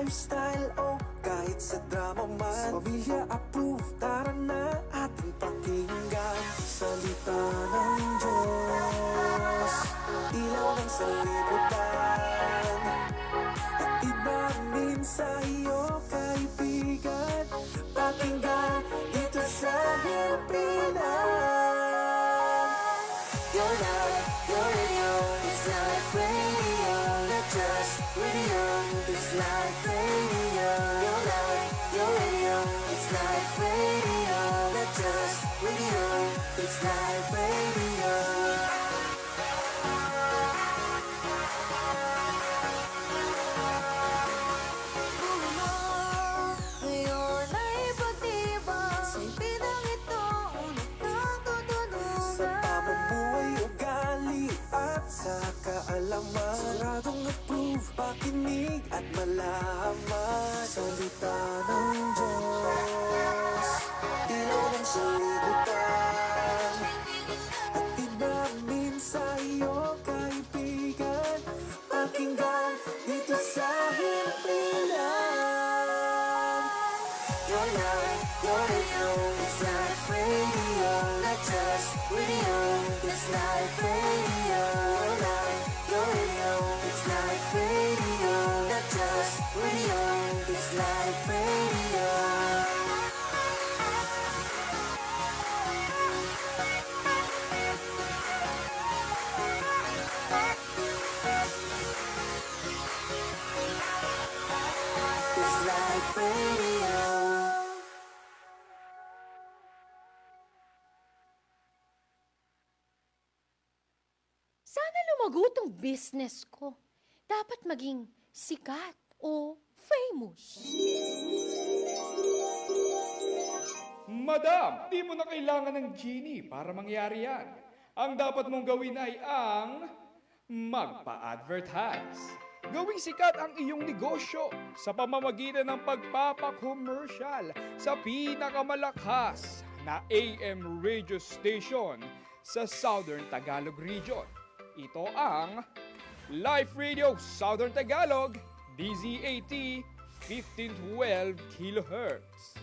lifestyle o kahit sa drama man, pamilya approved, tara na ating pakinggan. Salita ng Diyos, ilaw ng sanlibutan, hatid namin sa iyo kaibigan, pakinggan dito sa Pilipinas. Your life, your radio, it's Life Radio, not just radio, it's Life Radio. Your life, your radio, it's Life Radio, not just radio, it's Life Radio. Ngayon ay pagtibak sa ipinang ito, unang katutunugan. Sa pamumuhay, ugali at sa kaalaman, siguradong approve, pakinig at malaman. Salita ng Diyos, ilaw ng sanlibutan, hatid namin sa iyo kaibigan, pakinggan dito sa Pilipinas. Your life, your radio, it's Life Radio, not just radio, it's Life Radio. Your life, your radio, it's Life Radio, not just radio, it's Life Radio. It's Life Radio. Sana lumago tong business ko. Dapat maging sikat o famous. Madam, di mo na kailangan ng genie para mangyari yan. Ang dapat mong gawin ay ang magpa-advertise. Gawing sikat ang iyong negosyo sa pamamagitan ng pagpapa-commercial sa pinakamalakas na AM radio station sa Southern Tagalog Region. Ito ang Life Radio Southern Tagalog, DZAT 1512 kHz.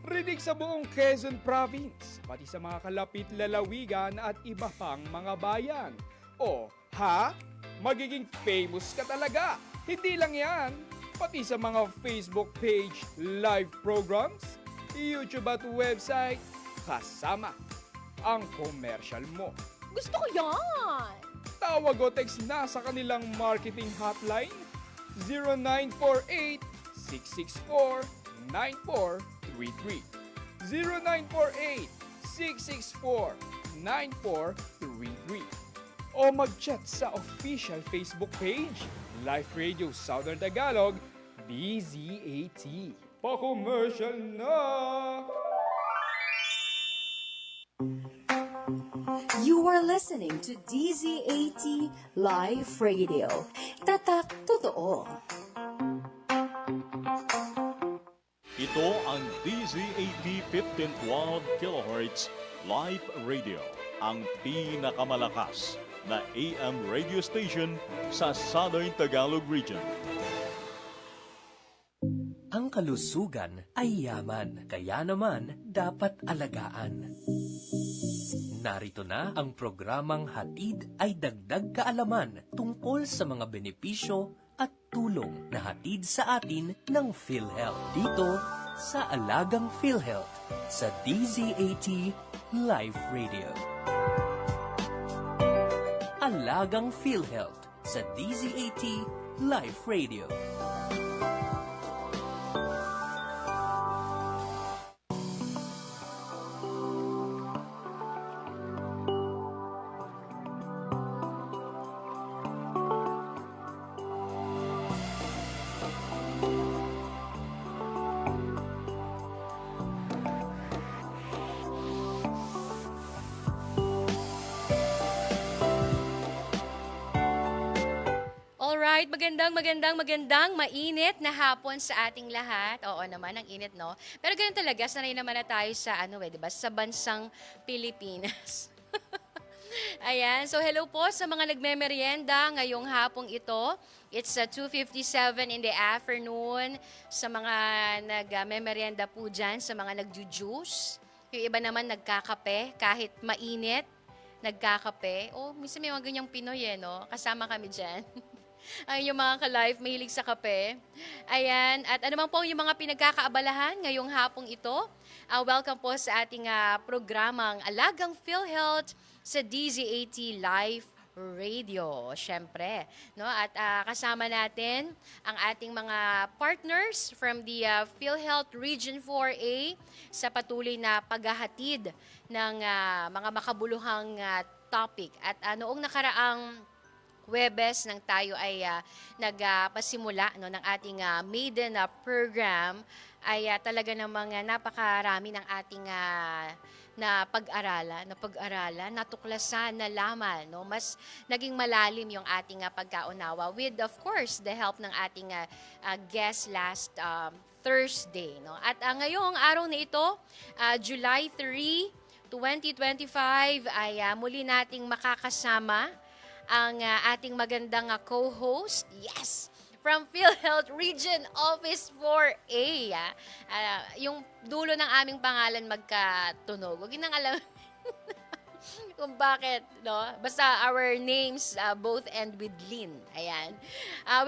Rinig sa buong Quezon Province, pati sa mga kalapit lalawigan at iba pang mga bayan. O, ha? Magiging famous ka talaga. Hindi lang yan, pati sa mga Facebook page, live programs, YouTube at website, kasama ang commercial mo. Gusto ko yan! Tawag o text na sa kanilang marketing hotline 0948-664-9433 0948-664-9433 o mag-chat sa official Facebook page Life Radio Southern Tagalog DZAT. Pa-commercial na! You are listening to DZAT Live Radio. Tatak Totoo. Ito ang DZAT 1512 kHz Live Radio, ang pinakamalakas na AM radio station sa Southern Tagalog Region. Ang kalusugan ay yaman, kaya naman dapat alagaan. Narito na ang programang Hatid ay Dagdag Kaalaman tungkol sa mga benepisyo at tulong na hatid sa atin ng PhilHealth. Dito sa Alagang PhilHealth sa DZAT Live Radio. Alagang PhilHealth sa DZAT Live Radio. Alright, magandang mainit na hapon sa ating lahat. Oo naman, ang init, no? Pero ganun talaga, sanay naman na tayo sa, 'di ba? Sa bansang Pilipinas. Ayan. So hello po sa mga nagmemeryenda ngayong hapong ito. It's 2:57 in the afternoon. Sa mga nagmemeryenda po dyan, sa mga nagjujuice. Yung iba naman nagkakape kahit mainit. Nagkakape. Oh, minsan may mga ganyang Pinoy no? Kasama kami dyan. Ay, yung mga ka-life, mahilig sa kape. Ayan, at ano man po yung mga pinagkakaabalahan ngayong hapong ito. Welcome po sa ating programang Alagang PhilHealth sa DZAT Live Radio, syempre. No? At kasama natin ang ating mga partners from the PhilHealth Region 4A sa patuloy na paghahatid ng mga makabuluhang topic. At noong nakaraang Huwebes nang tayo ay nagpasimula ng ating maiden program ay talaga namang napakarami ng ating na pag-aralan, natuklasan, nalaman, no? Mas naging malalim yung ating pagkaunawa with, of course, the help ng ating guest last Thursday. No? At ngayong araw na ito, July 3, 2025, ay muli nating makakasama ang ating magandang co-host, yes, from PhilHealth Region Office 4A. Yung dulo ng aming pangalan magkatunog. Huwag nang alam kung bakit, no? Basta our names both end with Lin. Ayan.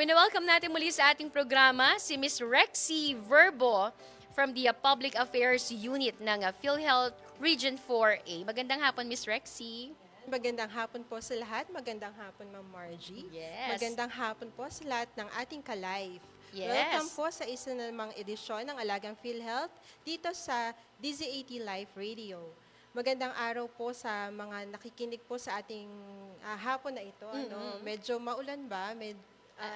Welcome natin muli sa ating programa si Miss Rexy Verbo from the Public Affairs Unit ng PhilHealth Region 4A. Magandang hapon, Miss Rexy. Magandang hapon po sa lahat. Magandang hapon, Ma'am Margie. Yes. Magandang hapon po sa lahat ng ating ka-live. Yes. Welcome po sa isa namang edisyon ng Alagang PhilHealth dito sa DZAT Live Radio. Magandang araw po sa mga nakikinig po sa ating hapon na ito. Medyo maulan ba?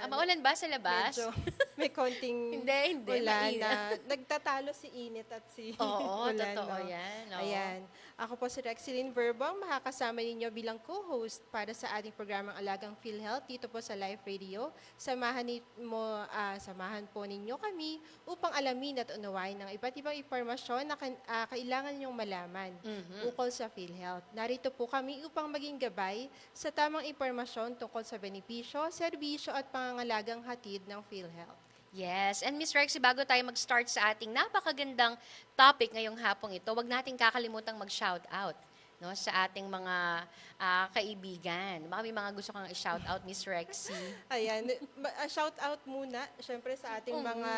Maulan ba sa labas? Medyo may konting Hindi, ulan mainit. na nagtatalo si init at si Oo, ulan. totoo no? yan. Oo. Ayan. Ako po si Rexylene Verbong, makakasama ninyo bilang co-host para sa ating programang Alagang PhilHealth dito po sa Live Radio. Samahan po ninyo kami upang alamin at unawain ng iba't ibang impormasyon na kailangan ninyong malaman ukol sa PhilHealth. Narito po kami upang maging gabay sa tamang impormasyon tungkol sa benepisyo, serbisyo at pangangalagang hatid ng PhilHealth. Yes. And Miss Rexy, bago tayo mag-start sa ating napakagandang topic ngayong hapong ito, wag nating kakalimutang mag-shout out, no, sa ating mga kaibigan. Baka may mga gusto kang i-shout out, Miss Rexy. Ayan, shout out muna syempre sa ating mga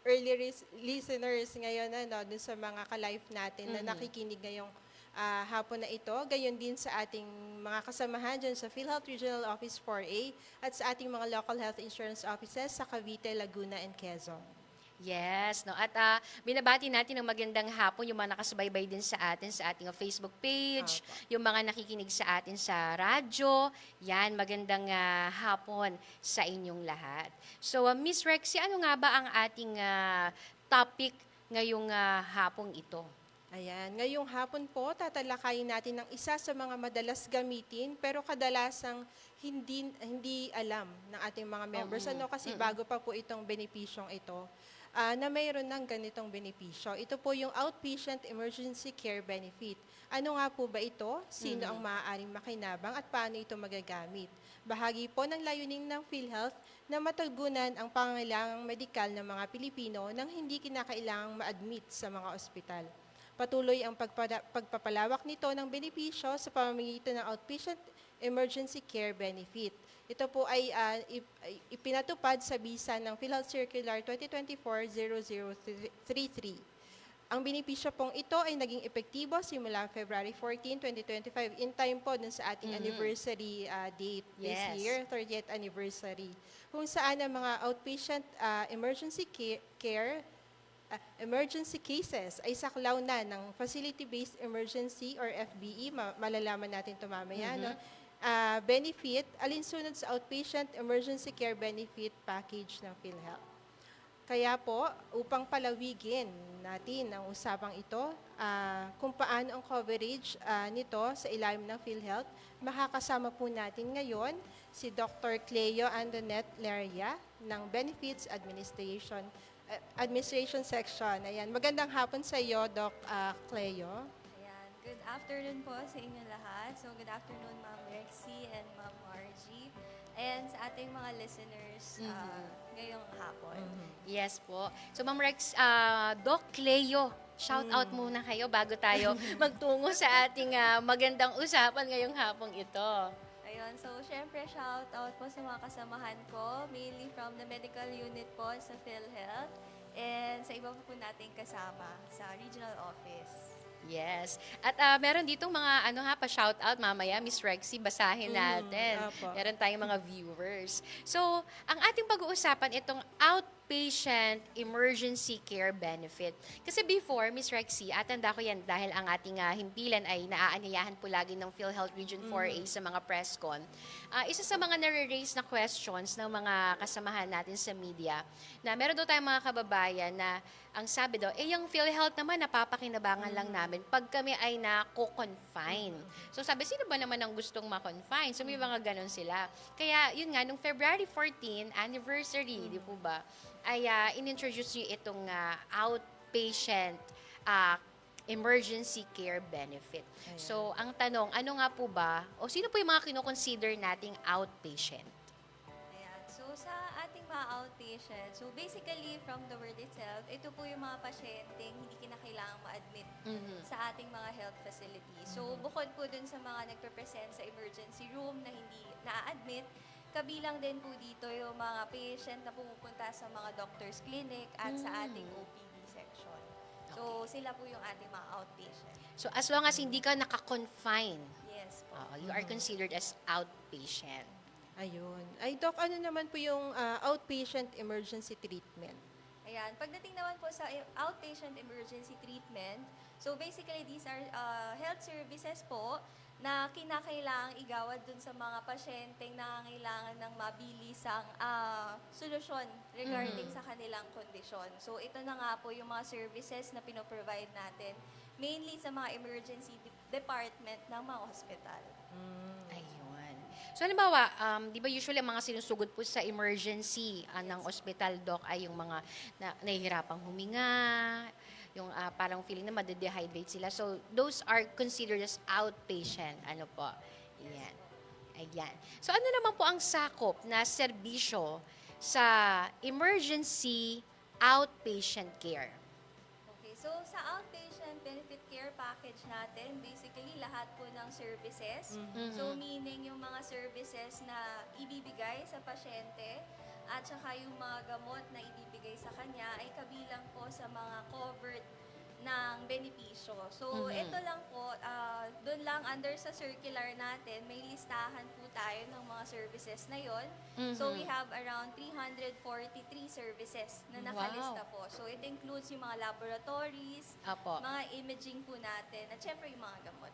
early listeners ngayon dun sa mga ka-live natin na nakikinig ngayong hapon na ito. Gayon din sa ating mga kasamahan dyan sa PhilHealth Regional Office 4A at sa ating mga local health insurance offices sa Cavite, Laguna, and Quezon. Yes, no. At binabati natin ng magandang hapon yung mga nakasubaybay din sa atin sa ating Facebook page, yung mga nakikinig sa atin sa radyo. Yan, magandang hapon sa inyong lahat. So, Miss Rexy, ano nga ba ang ating topic ngayong hapong ito? Ayan, ngayong hapon po, tatalakayin natin ng isa sa mga madalas gamitin pero kadalasang hindi alam ng ating mga members. Kasi bago pa po itong benepisyong ito, na mayroon ng ganitong benepisyo. Ito po yung Outpatient Emergency Care Benefit. Ano nga po ba ito? Sino ang maaaring makinabang at paano ito magagamit? Bahagi po ng layunin ng PhilHealth na matugunan ang pangangailangang medikal ng mga Pilipino nang hindi kinakailangang ma-admit sa mga ospital. Patuloy ang pagpapalawak nito ng benepisyo sa pamamagitan ng Outpatient Emergency Care Benefit. Ito po ay ipinatupad sa bisa ng PhilHealth Circular 2024-0033. Ang benepisyo pong ito ay naging epektibo simula February 14, 2025 in time po dun sa ating anniversary date this year, 30th anniversary. Kung saan ang mga outpatient emergency cases ay saklaw na ng Facility-Based Emergency or FBE, malalaman natin ito mamaya, benefit, alinsunod sa Outpatient Emergency Care Benefit Package ng PhilHealth. Kaya po, upang palawigin natin ang usapang ito, kung paano ang coverage nito sa ilalim ng PhilHealth, makakasama po natin ngayon si Dr. Cleo Andonet Leria ng Benefits Administration Section. Ayan. Magandang hapon sa iyo, Doc Cleo. Ayan. good afternoon po sa inyo lahat. So, good afternoon, Ma'am Rexy and Ma'am Margie. And sa ating mga listeners ngayong hapon. Yes po. So, Ma'am Rex, Doc Cleo, shout out muna kayo bago tayo magtungo sa ating magandang usapan ngayong hapong ito. Ayun, so syempre shout out po sa mga kasamahan ko, mainly from the medical unit po sa PhilHealth and sa iba po nating kasama sa regional office. Yes. At meron ditong mga pa-shout out mamaya, Miss Rexy, basahin natin. Apo. Meron tayong mga viewers. So, ang ating pag-uusapan itong outpatient emergency care benefit. Kasi before, Miss Rexy, tanda ko yan dahil ang ating himpilan ay naaanyayahan po lagi ng PhilHealth Region 4A sa mga press con. Isa sa mga nare-raise na questions ng mga kasamahan natin sa media na meron daw tayong mga kababayan na ang sabi daw, yung PhilHealth naman napapakinabangan lang namin pag kami ay nako-confine. So sabi, sino ba naman ang gustong ma-confine? So may mga ganon sila. Kaya yun nga, nung February 14 anniversary, di po ba, ay in-introduce nyo itong outpatient emergency care benefit. So ang tanong, ano nga po ba, o sino po yung mga kinoconsider nating outpatient? Ayan. So, sa ating mga outpatient, so basically from the word itself, ito po yung mga pasyenteng hindi kinakailangang ma-admit sa ating mga health facility. So, bukod po dun sa mga nagpe-present sa emergency room na hindi na-admit, kabilang din po dito yung mga patient na pumupunta sa mga doctor's clinic at sa ating OPD section. So, sila po yung ating mga outpatient. So as long as hindi ka naka-confine, Yes po. you are considered as outpatient. Ayun. Ay, Doc, ano naman po yung outpatient emergency treatment? Ayan. Pagdating naman po sa outpatient emergency treatment, so basically these are health services po na kinakailangang igawad dun sa mga pasyenteng nangangailangan ng mabilisang solusyon regarding sa kanilang kondisyon. So ito na nga po yung mga services na pinoprovide natin, mainly sa mga emergency department ng mga hospital. Ayun. So halimbawa, di ba usually ang mga sinusugod po sa emergency ng ospital, doc, ay yung mga nahihirapang huminga, yung parang feeling na madedehydrate sila. So those are considered as outpatient. Ano po? Ayan. Ayan. So ano naman po ang sakop na serbisyo sa emergency outpatient care? Okay, so sa outpatient benefit care package natin, basically lahat po ng services. So meaning yung mga services na ibibigay sa pasyente at saka yung mga gamot na ibibigay sa kanya ay kabilang po sa mga covered ng benepisyo. So ito lang po, doon lang under sa circular natin, may listahan po tayo ng mga services na yon. So we have around 343 services na nakalista po. So it includes yung mga laboratories, Apo. mga imaging po natin, at syempre yung mga gamot.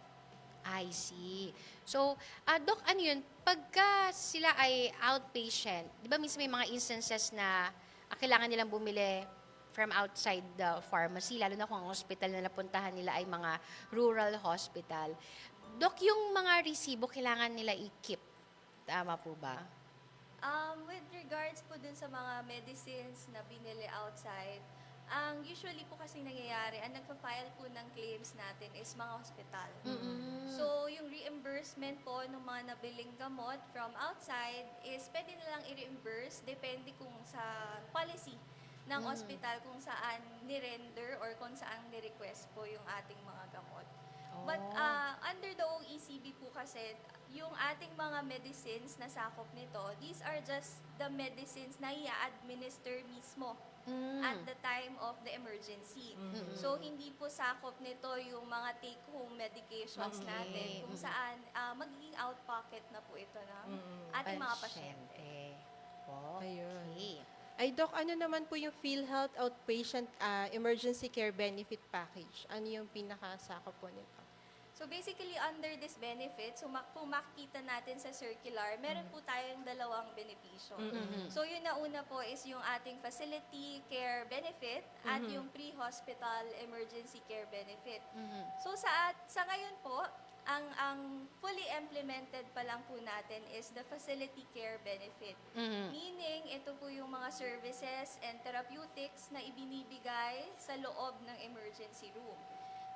I see. So, Doc, ano yun? Pagka sila ay outpatient, di ba minsan may mga instances na kailangan nilang bumili from outside the pharmacy, lalo na kung ang hospital na napuntahan nila ay mga rural hospital. Doc, yung mga resibo kailangan nila i-keep. Tama po ba? With regards po dun sa mga medicines na binili outside, ang usually po kasi nangyayari, ang nagpa-file po ng claims natin is mga hospital. So, yung reimbursement po ng mga nabiling gamot from outside is pwede na lang i-reimburse depende kung sa policy ng hospital kung saan ni-render or kung saan ni-request po yung ating mga gamot. But under the OECB po kasi, yung ating mga medicines na sakop nito, these are just the medicines na i-administer mismo at the time of the emergency. So, hindi po sakop nito yung mga take-home medications natin kung saan magiging out-pocket na po ito ng ating mga pasyente. Po. Ayun. Okay. Ay, Doc, ano naman po yung PhilHealth Outpatient Emergency Care Benefit Package? Ano yung pinakasakop po nito? So basically, under this benefit, so kung makikita natin sa circular, meron po tayong dalawang benepisyo. So yun na una po is yung ating facility care benefit at yung pre-hospital emergency care benefit. So sa ngayon po, ang fully implemented pa lang po natin is the facility care benefit. Meaning, ito po yung mga services and therapeutics na ibinibigay sa loob ng emergency room.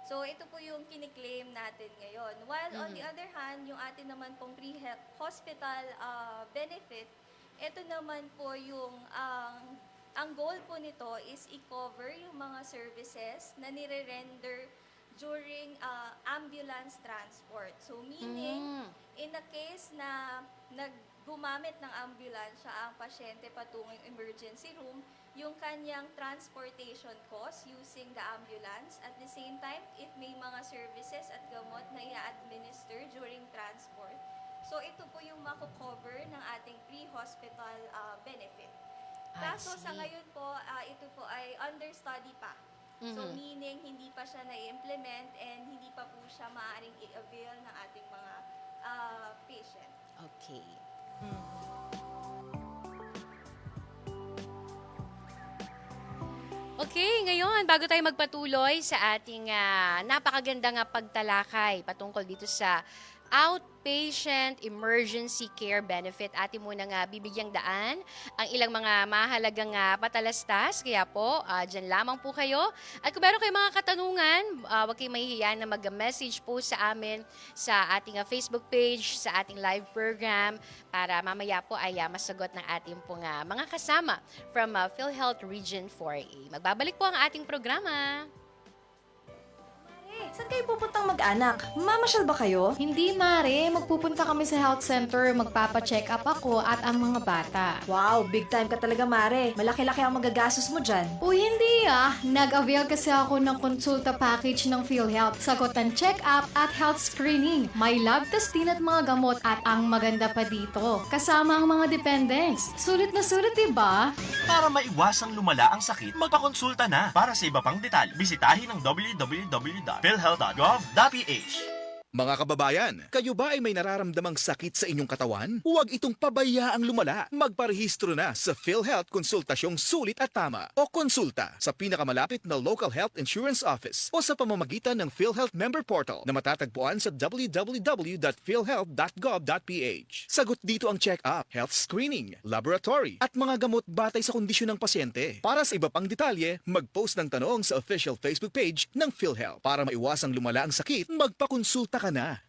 So, ito po yung kiniklaim natin ngayon. While on the other hand, yung atin naman pong pre-hospital benefit, ito naman po yung ang goal po nito is i-cover yung mga services na nire-render during ambulance transport. So, meaning, in a case na gumamit ng ambulansya ang pasyente patungong emergency room, yung kanyang transportation cost using the ambulance. At the same time, if may mga services at gamot na i-administer during transport, so ito po yung mako-cover ng ating pre-hospital benefit. Kaso sa ngayon po, ito po ay under study pa. So meaning, hindi pa siya na-implement and hindi pa po siya maaaring i-avail ng ating mga patient. Okay. Okay, ngayon, bago tayo magpatuloy sa ating napakagandang pagtalakay patungkol dito sa outpatient emergency care benefit, atin munang bibigyang daan ang ilang mga mahalagang patalastas. Kaya po, dyan lamang po kayo. At kung meron kayong mga katanungan, huwag kayong mahihiyan na mag-message po sa amin sa ating Facebook page, sa ating live program, para mamaya po ay masagot ng ating pong mga kasama from PhilHealth Region 4A. Magbabalik po ang ating programa. Saan kayo pupuntang mag-anak? Mamasyal ba kayo? Hindi, Mare. Magpupunta kami sa health center, magpapa-check up ako at ang mga bata. Wow, big time ka talaga, Mare. Malaki-laki ang magagastos mo dyan. Uy, hindi Nag-avail kasi ako ng konsulta package ng PhilHealth. Sagutan check-up at health screening. May lab test din at mga gamot at ang maganda pa dito, kasama ang mga dependents. Sulit na sulit, diba? Para maiwasang lumala ang sakit, magpakonsulta na. Para sa iba pang detalye, bisitahin ang www.philhealth.gov.ph. Mga kababayan, kayo ba ay may nararamdamang sakit sa inyong katawan? Huwag itong pabayaang lumala. Magparehistro na sa PhilHealth Konsultasyong Sulit at Tama o konsulta sa pinakamalapit na local health insurance office o sa pamamagitan ng PhilHealth Member Portal na matatagpuan sa www.philhealth.gov.ph. Sagot dito ang check-up, health screening, laboratory at mga gamot batay sa kondisyon ng pasyente. Para sa iba pang detalye, mag-post ng tanong sa official Facebook page ng PhilHealth. Para maiwasang lumala ang sakit, magpakonsulta ka na.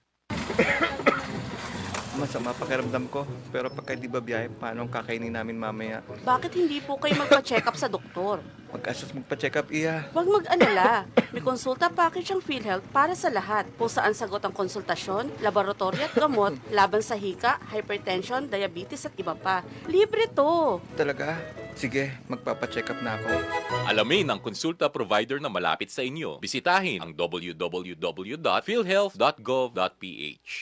Masama pakiramdam ko, pero pagka di ba biyahe, paano ang kakainin namin mamaya? Bakit hindi po kayo magpa-check up sa doktor? Mag-asos magpa-check up, iya. Huwag mag-alala. May konsulta package ang PhilHealth para sa lahat. Kung saan sagot ang konsultasyon, laboratory at gamot, laban sa hika, hypertension, diabetes at iba pa. Libre to. Talaga? Sige, magpapa-check up na ako. Alamin ang konsulta provider na malapit sa inyo. Bisitahin ang www.philhealth.gov.ph.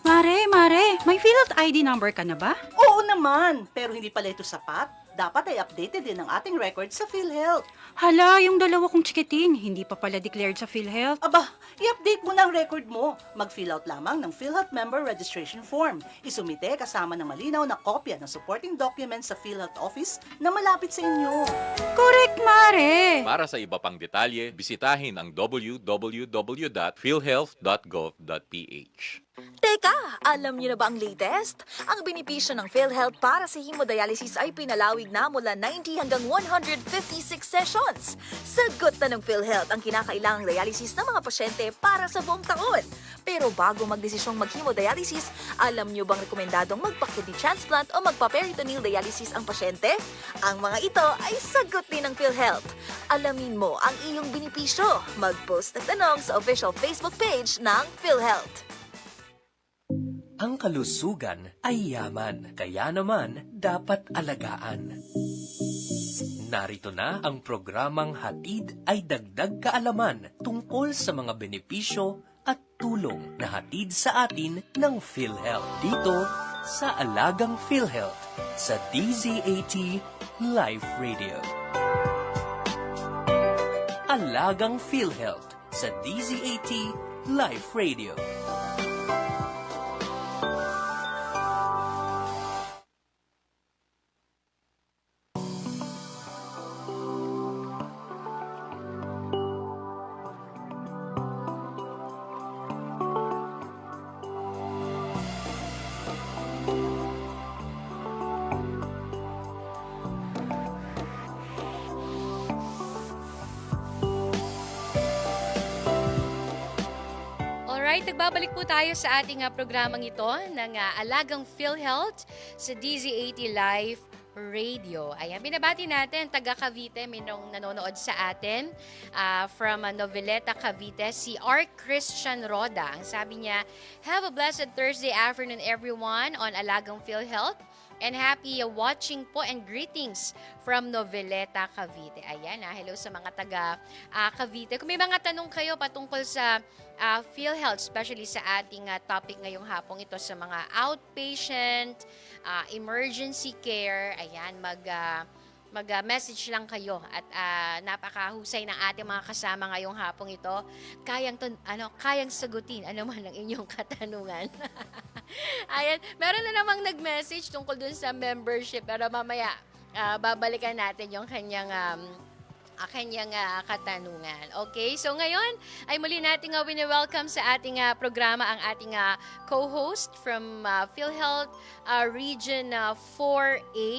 Mare, may PhilHealth ID number ka na ba? Oo naman, pero hindi pala ito sapat. Dapat ay updated din ang ating record sa PhilHealth. Hala, yung dalawa kong chikiting, hindi pa pala declared sa PhilHealth. Aba, i-update mo na ang record mo. Mag-fill out lamang ng PhilHealth Member Registration Form. Isumite kasama ng malinaw na kopya ng supporting documents sa PhilHealth Office na malapit sa inyo. Correct, Mare! Para sa iba pang detalye, bisitahin ang www.philhealth.gov.ph. Teka, alam niyo na ba ang latest? Ang benepisyo ng PhilHealth para sa hemodialysis ay pinalawig na mula 90 hanggang 156 sessions. Sagot na ng PhilHealth ang kinakailangang dialysis ng mga pasyente para sa buong taon. Pero bago magdesisyong mag-hemodialysis, alam niyo bang rekomendadong magpa-kidney transplant o magpa-peritoneal dialysis ang pasyente? Ang mga ito ay sagot din ng PhilHealth. Alamin mo ang iyong benepisyo. Mag-post ng tanong sa official Facebook page ng PhilHealth. Ang kalusugan ay yaman, kaya naman dapat alagaan. Narito na ang programang Hatid ay Dagdag Kaalaman tungkol sa mga benepisyo at tulong na hatid sa atin ng PhilHealth. Dito sa Alagang PhilHealth sa DZAT Live Radio. Alagang PhilHealth sa DZAT Live Radio. nagbabalik po tayo sa ating programang ito ng Alagang PhilHealth sa DZ80 Live Radio. Ayan, binabati natin taga Cavite, may nanonood sa atin from Noveleta, Cavite, si R. Christian Roda. Ang sabi niya, have a blessed Thursday afternoon everyone on Alagang PhilHealth. And happy watching po and greetings from Noveleta, Cavite. Ayan, hello sa mga taga Cavite. Kung may mga tanong kayo patungkol sa PhilHealth, especially sa ating topic ngayong hapong ito sa mga outpatient, emergency care, ayan, mag-message lang kayo at napakahusay ng ating mga kasama ngayong hapong ito. Kayang sagutin ano man ang inyong katanungan. Ayan, meron na namang nag-message tungkol dun sa membership pero mamaya babalikan natin yung kanyang katanungan. Okay, so ngayon ay muli nating wini-welcome sa ating programa ang ating co-host from PhilHealth Region 4A,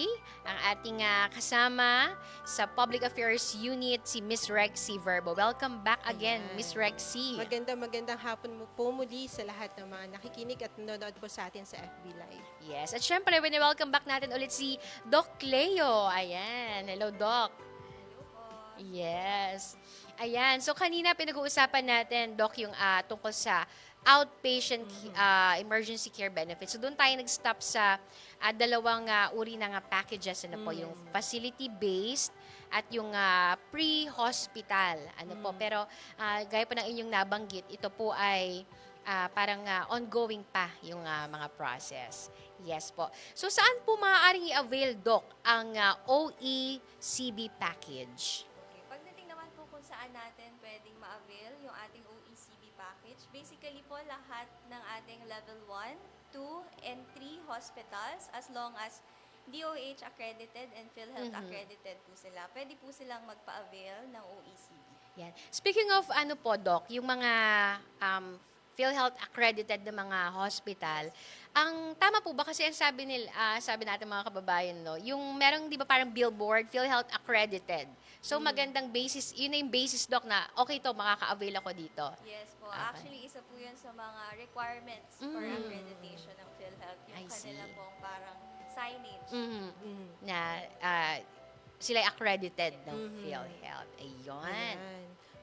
ang ating kasama sa Public Affairs Unit, si Miss Rexy Verbo. Welcome back again, Miss Rexy. Magandang hapon mo po muli sa lahat ng mga nakikinig at nanonood po sa atin sa FB Live. Yes, at syempre, wini-welcome back natin ulit si Doc Cleo. Ayan, hello Doc. Yes. Ayan. So, kanina pinag-uusapan natin, Doc, yung tungkol sa outpatient emergency care benefits. So, doon tayo nag-stop sa dalawang uri ng packages. Ano po, yung facility-based at yung pre-hospital. Ano po. Pero, gaya po ng inyong nabanggit, ito po ay parang ongoing pa yung mga process. Yes po. So, saan po maaaring i-avail, Doc, ang OECB package? Saan natin pwedeng ma-avail yung ating OECB package. Basically po, lahat ng ating level 1, 2, and 3 hospitals as long as DOH accredited and PhilHealth accredited po sila. Pwede po silang magpa-avail ng OECB. Yan. Speaking of Doc, yung mga PhilHealth accredited na mga hospital, ang tama po ba kasi ang sabi natin mga kababayan, no, yung merong 'di ba parang billboard PhilHealth accredited. So magandang basis, yun na yung basis, Doc, na okay to, makaka-avail ako dito. Yes po. Okay. Actually, isa po yun sa mga requirements for accreditation ng PhilHealth. Yung kanila pong parang signage. Na sila accredited ng PhilHealth. Ayun.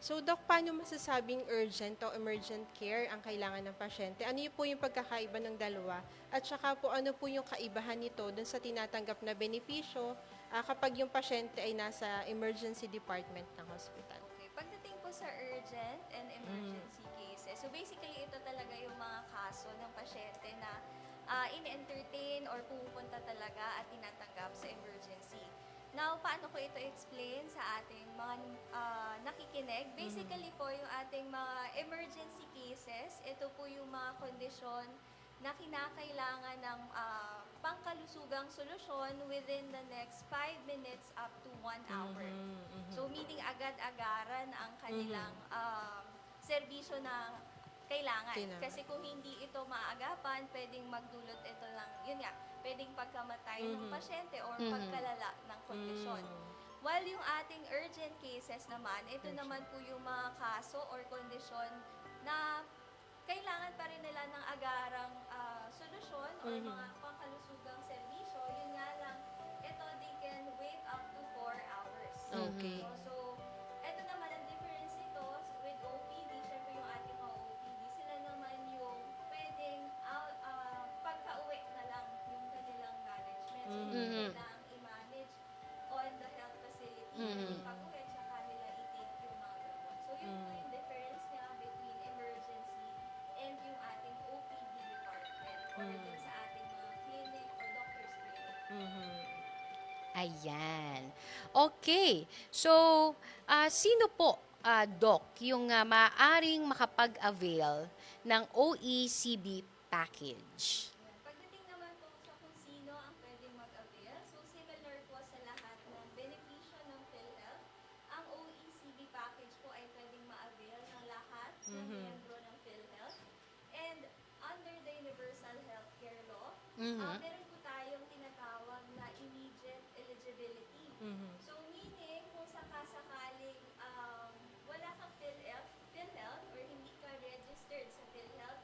So, Doc, paano masasabing urgent o emergent care ang kailangan ng pasyente? Ano po yung pagkakaiba ng dalawa? At saka po, ano po yung kaibahan nito dun sa tinatanggap na benepisyo kapag yung pasyente ay nasa emergency department ng hospital? Okay. Pagdating po sa urgent and emergency cases, so basically ito talaga yung mga kaso ng pasyente na in-entertain or pupunta talaga at tinatanggap sa emergency. Now, paano ko ito explain sa ating mga nakikinig? Basically po, yung ating mga emergency cases, ito po yung mga kondisyon na kinakailangan ng pangkalusugang solusyon within the next 5 minutes up to 1 hour. So, meaning agad-agaran ang kanilang serbisyo na kailangan. Kasi kung hindi ito maaagapan, pwedeng magdulot ito lang, yun nga, pwedeng pagkamatay ng pasyente or pagkalala ng kondisyon. While yung ating urgent cases naman, ito naman po yung mga kaso or kondisyon na kailangan pa rin nila ng agarang solusyon or mga pangkalusugang serbisyo. Yun nga lang, ito they can wait up to 4 hours. Okay. So, ito naman ang difference nito with OPD, syempre yung ating mga OPD, sila naman yung pwedeng pagka-uwi na lang yung kanilang management. So, hindi lang i-manage on the health facility. Pag-uwi, tsaka nila i-take yung mga gamot. So, yun po yung difference niya between emergency and yung ating OPD department or dun sa ating mga clinic or doctor's clinic. Ayan. Okay. So, sino po, Doc, yung maaaring makapag-avail ng OECB package? Pagdating naman po sa kung sino ang pwedeng mag-avail, so similar po sa lahat ng benepisyo ng PhilHealth, ang OECB package po ay pwedeng ma-avail ng lahat ng miyembro ng PhilHealth. And under the Universal Healthcare Law, meron po tayong tinatawag na immediate eligibility. So meaning, kung sakasakaling wala kang PhilHealth or hindi ka registered sa PhilHealth,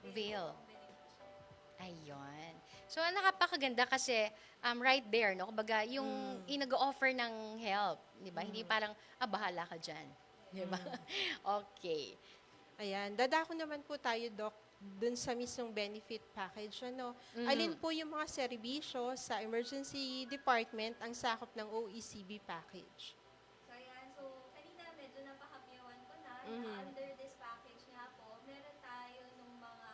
Avail. Ayun. So, nakapakaganda kasi right there, no? Kumbaga, yung nag-offer ng help, di ba? Hindi parang, bahala ka dyan. Di ba? Okay. Ayan, dadako naman po tayo, Doc, dun sa mismong benefit package. Ano? Alin po yung mga serbisyo sa emergency department ang sakop ng OECB package? So, ayan. So, kanina medyo napakapyawan ko na under this package nga po, meron tayo nung mga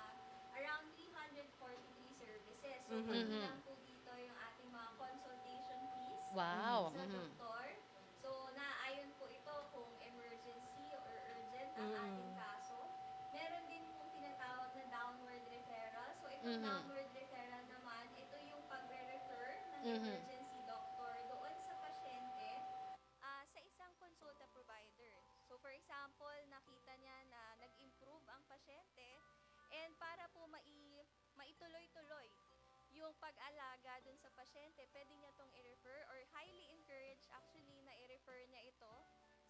around 343 services. So, lang po dito yung ating mga consultation fees Wow. sa doktor. So, naayon po ito kung emergency or urgent ang ating kaso. Meron din pong tinatawag na downward referral. So, itong downward referral naman, ito yung pagre-refer ng emergency doctor doon sa pasyente sa isang consulta provider. So, for example, nakita niya na nag-improve ang pasyente and para po maituloy-tuloy yung pag-alaga dun sa pasyente, pwede niya itong i-refer or highly encouraged actually na i-refer niya ito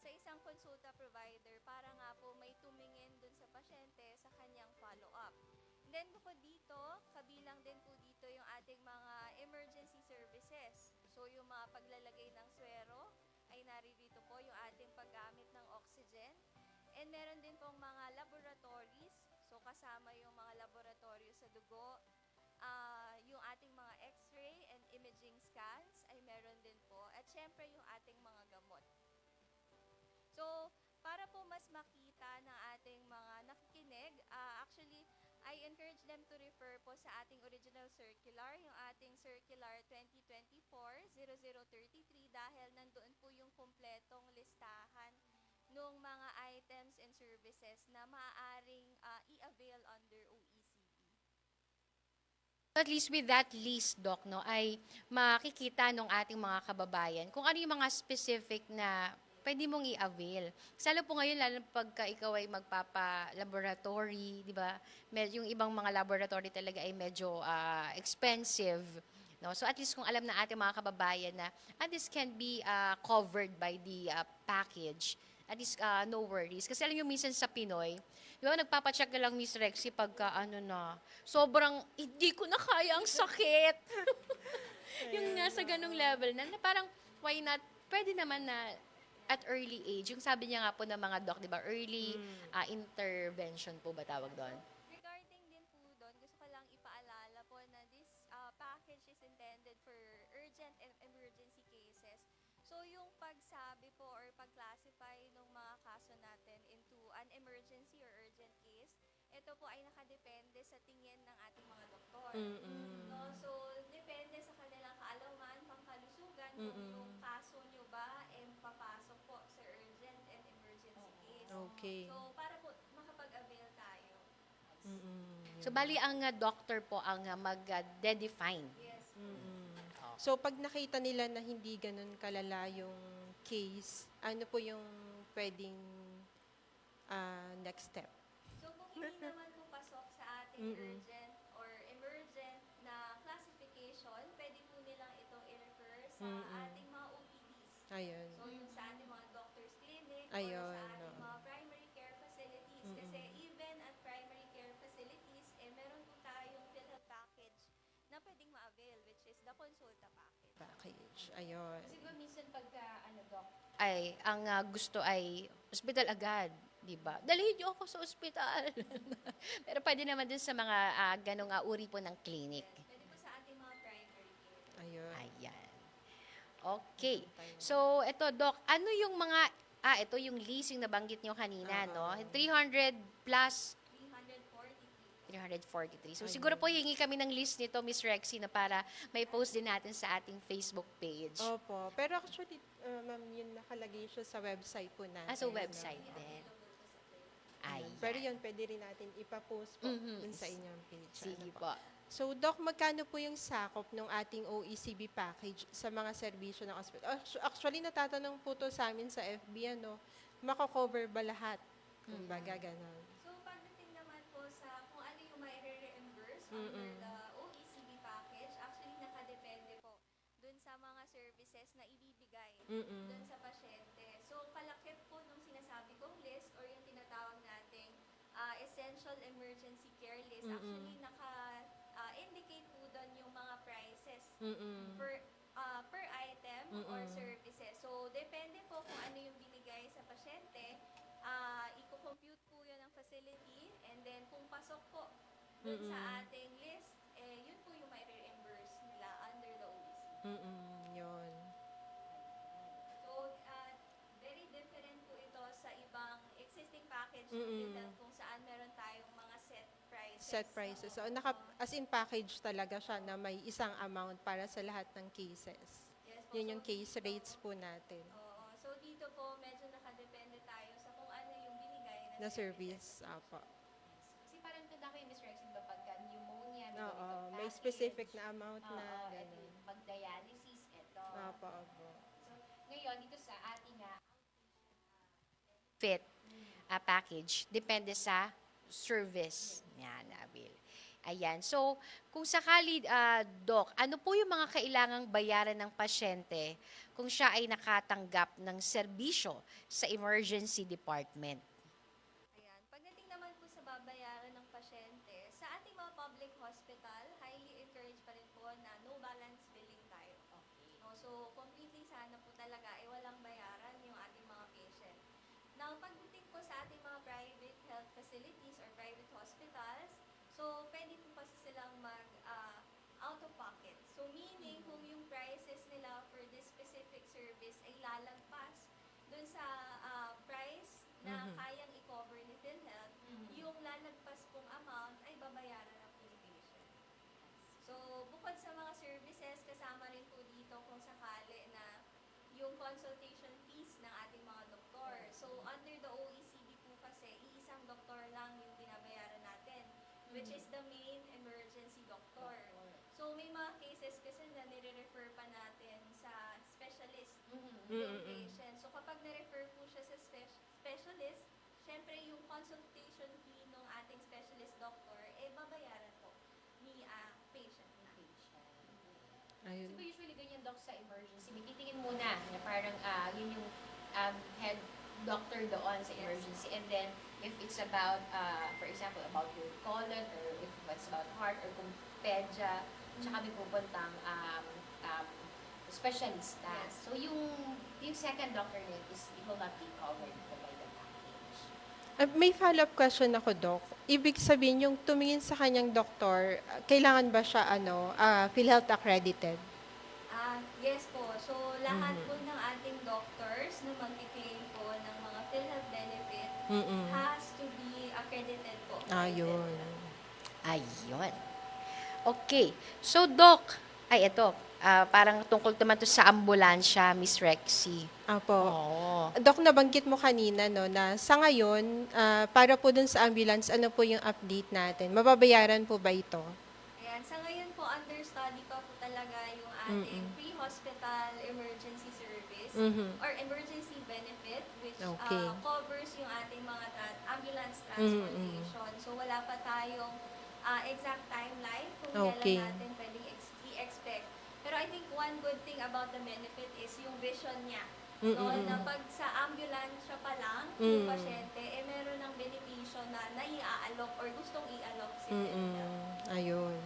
sa isang consulta provider para nga po may tumingin dun sa pasyente sa kanyang follow-up. And then bukod dito, kabilang din po dito yung ating mga emergency services. So yung mga paglalagay ng swero ay naririto po yung ating paggamit ng oxygen. And meron din pong mga laboratories. So kasama yung mga laboratorio sa dugo, yung ating mga x-ray and imaging scans ay meron din po. At syempre yung ating mga gamot. So, para po mas makita ng ating mga nakikinig, actually, I encourage them to refer po sa ating original circular, yung ating circular 2024-0033 dahil nandoon po yung kumpletong listahan ng mga items and services na maaaring i-avail under OECB. At least with that list, Doc, no, ay makikita ng ating mga kababayan kung ano yung mga specific na pwede mong i-avail. Kasi alam po ngayon, lalo pagka ikaw ay magpapa-laboratory, di ba? Yung ibang mga laboratory talaga ay medyo expensive. No? So at least kung alam na ating mga kababayan na this can be covered by the package, at least no worries. Kasi alam nyo, minsan sa Pinoy, di ba, nagpapacheck na lang Miss Rexy pagka sobrang hindi ko na kaya ang sakit. Yung nasa ganong level na parang why not, pwede naman na at early age, yung sabi niya nga po ng mga doc, di ba, early intervention po ba tawag doon? Regarding din po doon, gusto ko lang ipaalala po na this package is intended for urgent and emergency cases. So yung pagsabi po or pag-classify ng mga kaso natin into an emergency or urgent case, ito po ay nakadepende sa tingin ng ating mga doktor. No? So depende sa kanilang kaalaman, pangkalusugan, kung yung kaso nyo ba papasok po sa urgent and emergency case. Okay. So para po makapag-avail tayo. So bali ang doctor po ang mag-define. Yes. So, pag nakita nila na hindi ganun kalala yung case, ano po yung pwedeng next step? So, kung hindi naman po pasok sa ating urgent or emergent na classification, pwede po nilang itong i-refer sa ating mga OPDs. Ayun. So, yung sa ating mga doctor's clinic Ayun, or sa ating mga primary care facilities. Kasi even at primary care facilities, meron po tayong PhilHealth package na pwedeng ma-avail, which is the consulta package. Ayun. Siguro minsan pagka, Doc, ay, ang gusto ay hospital agad, di ba? Dalhin niyo ako sa ospital. Pero pwede naman din sa mga ganong uri po ng clinic. Pwede po sa ating mga primary care. Ayun. Ayan. Okay. So, ito, Doc, ano yung mga, ito yung list yung nabanggit niyo kanina, no? 300 plus 343. So, siguro po hingi kami ng list nito, Miss Rexy, na para may post din natin sa ating Facebook page. Opo. Pero actually, ma'am, yun nakalagay siya sa website po natin. Sa website din. Pero yun, pwede rin natin ipapost po dun sa inyong page. Sige po. So, Doc, magkano po yung sakop ng ating OECB package sa mga serbisyo ng hospital? Actually, natatanong po to sa amin sa FB, mako-cover ba lahat? Kumbaga, ganon. So, pagdating naman po sa kung ano yung may re-reimburse under the OECB package, actually nakadepende po dun sa mga services na ibibigay dun sa pasyente. So, kalakip po nung sinasabi kong list or yung tinatawag nating essential emergency care Mm-mm. list, actually naka-indicate po doon yung mga prices Mm-mm. per item or Mm-mm. services. So, depende po kung ano yung binigay sa pasyente. I-compute po yun ng facility, and then kung pasok po dun sa Mm-mm. ating list, yun po yung may reimburse nila under the OECD. Yun. So, very different po ito sa ibang existing package Mm-mm. kung saan meron tayong mga set prices. Set prices. So, as in package talaga siya na may isang amount para sa lahat ng cases. Yes po. Yun yung case rates po natin Oo. So, dito po, medyo nakadepende tayo sa kung ano yung binigay na service. Apo. Kasi parang tanda ko yung Miss Rexy ba pagka pneumonia, may Oo, ganitong may package. specific na amount na Oo, ito ganun. yung pag-dialysis, ito. Apo. So, ngayon, dito sa ating fit package, depende sa service. Yan, Abil. Ayan. So, kung sakali, Doc, ano po yung mga kailangang bayaran ng pasyente kung siya ay nakatanggap ng serbisyo sa emergency department? Ayan. Pagdating naman po sa babayaran ng pasyente, sa ating mga public hospital, highly encouraged pa rin po na no balance billing tayo. No, so, completely sana po talaga walang bayaran yung ating mga patient. Now, pagdating po sa ating mga private health facilities or private hospitals, so, pwede po kasi silang out of pocket. So, meaning, kung yung prices nila for this specific service ay lalagpas dun sa price na kayang i-cover ni PhilHealth, yung lalagpas pong amount ay babayaran ng po ni patient. So, bukod sa mga services, kasama rin po dito kung sakali na yung consultation fees ng ating mga doktor. So, under the OECD po kasi, iisang doktor lang yung binabayaran natin, which is the main emergency doctor. So, may mga cases kasi na nire-refer pa natin sa specialist yung patient. So, kapag na-refer po siya sa specialist, syempre yung consultation fee ng ating specialist doctor, babayaran po ni patient. Ayun. Kasi usually ganyan, Doc, sa emergency. May titingin muna na parang yun yung head doctor doon sa emergency. And then, if it's about, for example, about your colon, or if it's about heart, or kung pedya, tsaka may pupuntang specialista. So, yung second doctor net is, it will not be covered by the package. May follow-up question ako, Doc. Ibig sabihin, yung tumingin sa kanyang doktor, kailangan ba siya PhilHealth accredited? Yes po. So, lahat po ng ating doctors na mag-claim po ng mga PhilHealth benefit has to be accredited po. Ayun. Ayun. Okay. So, Doc, ito. Parang tungkol naman to sa ambulansya, Miss Rexy. Apo. Doc, nabanggit mo kanina na sa ngayon, para po dun sa ambulance, ano po yung update natin? Mababayaran po ba ito? Ayan. Sa ngayon po, under study pa po talaga yung ating pre-hospital emergency service or emergency benefit, which covers yung ating mga ambulance transportation. So, wala pa tayong exact timeline kung kailan natin pwedeng i-expect. Pero I think one good thing about the benefit is yung vision niya. Na pag sa ambulansya pa lang, yung pasyente, meron ng benepisyo na nai-aalok or gustong i-alok si PhilHealth. Ayun.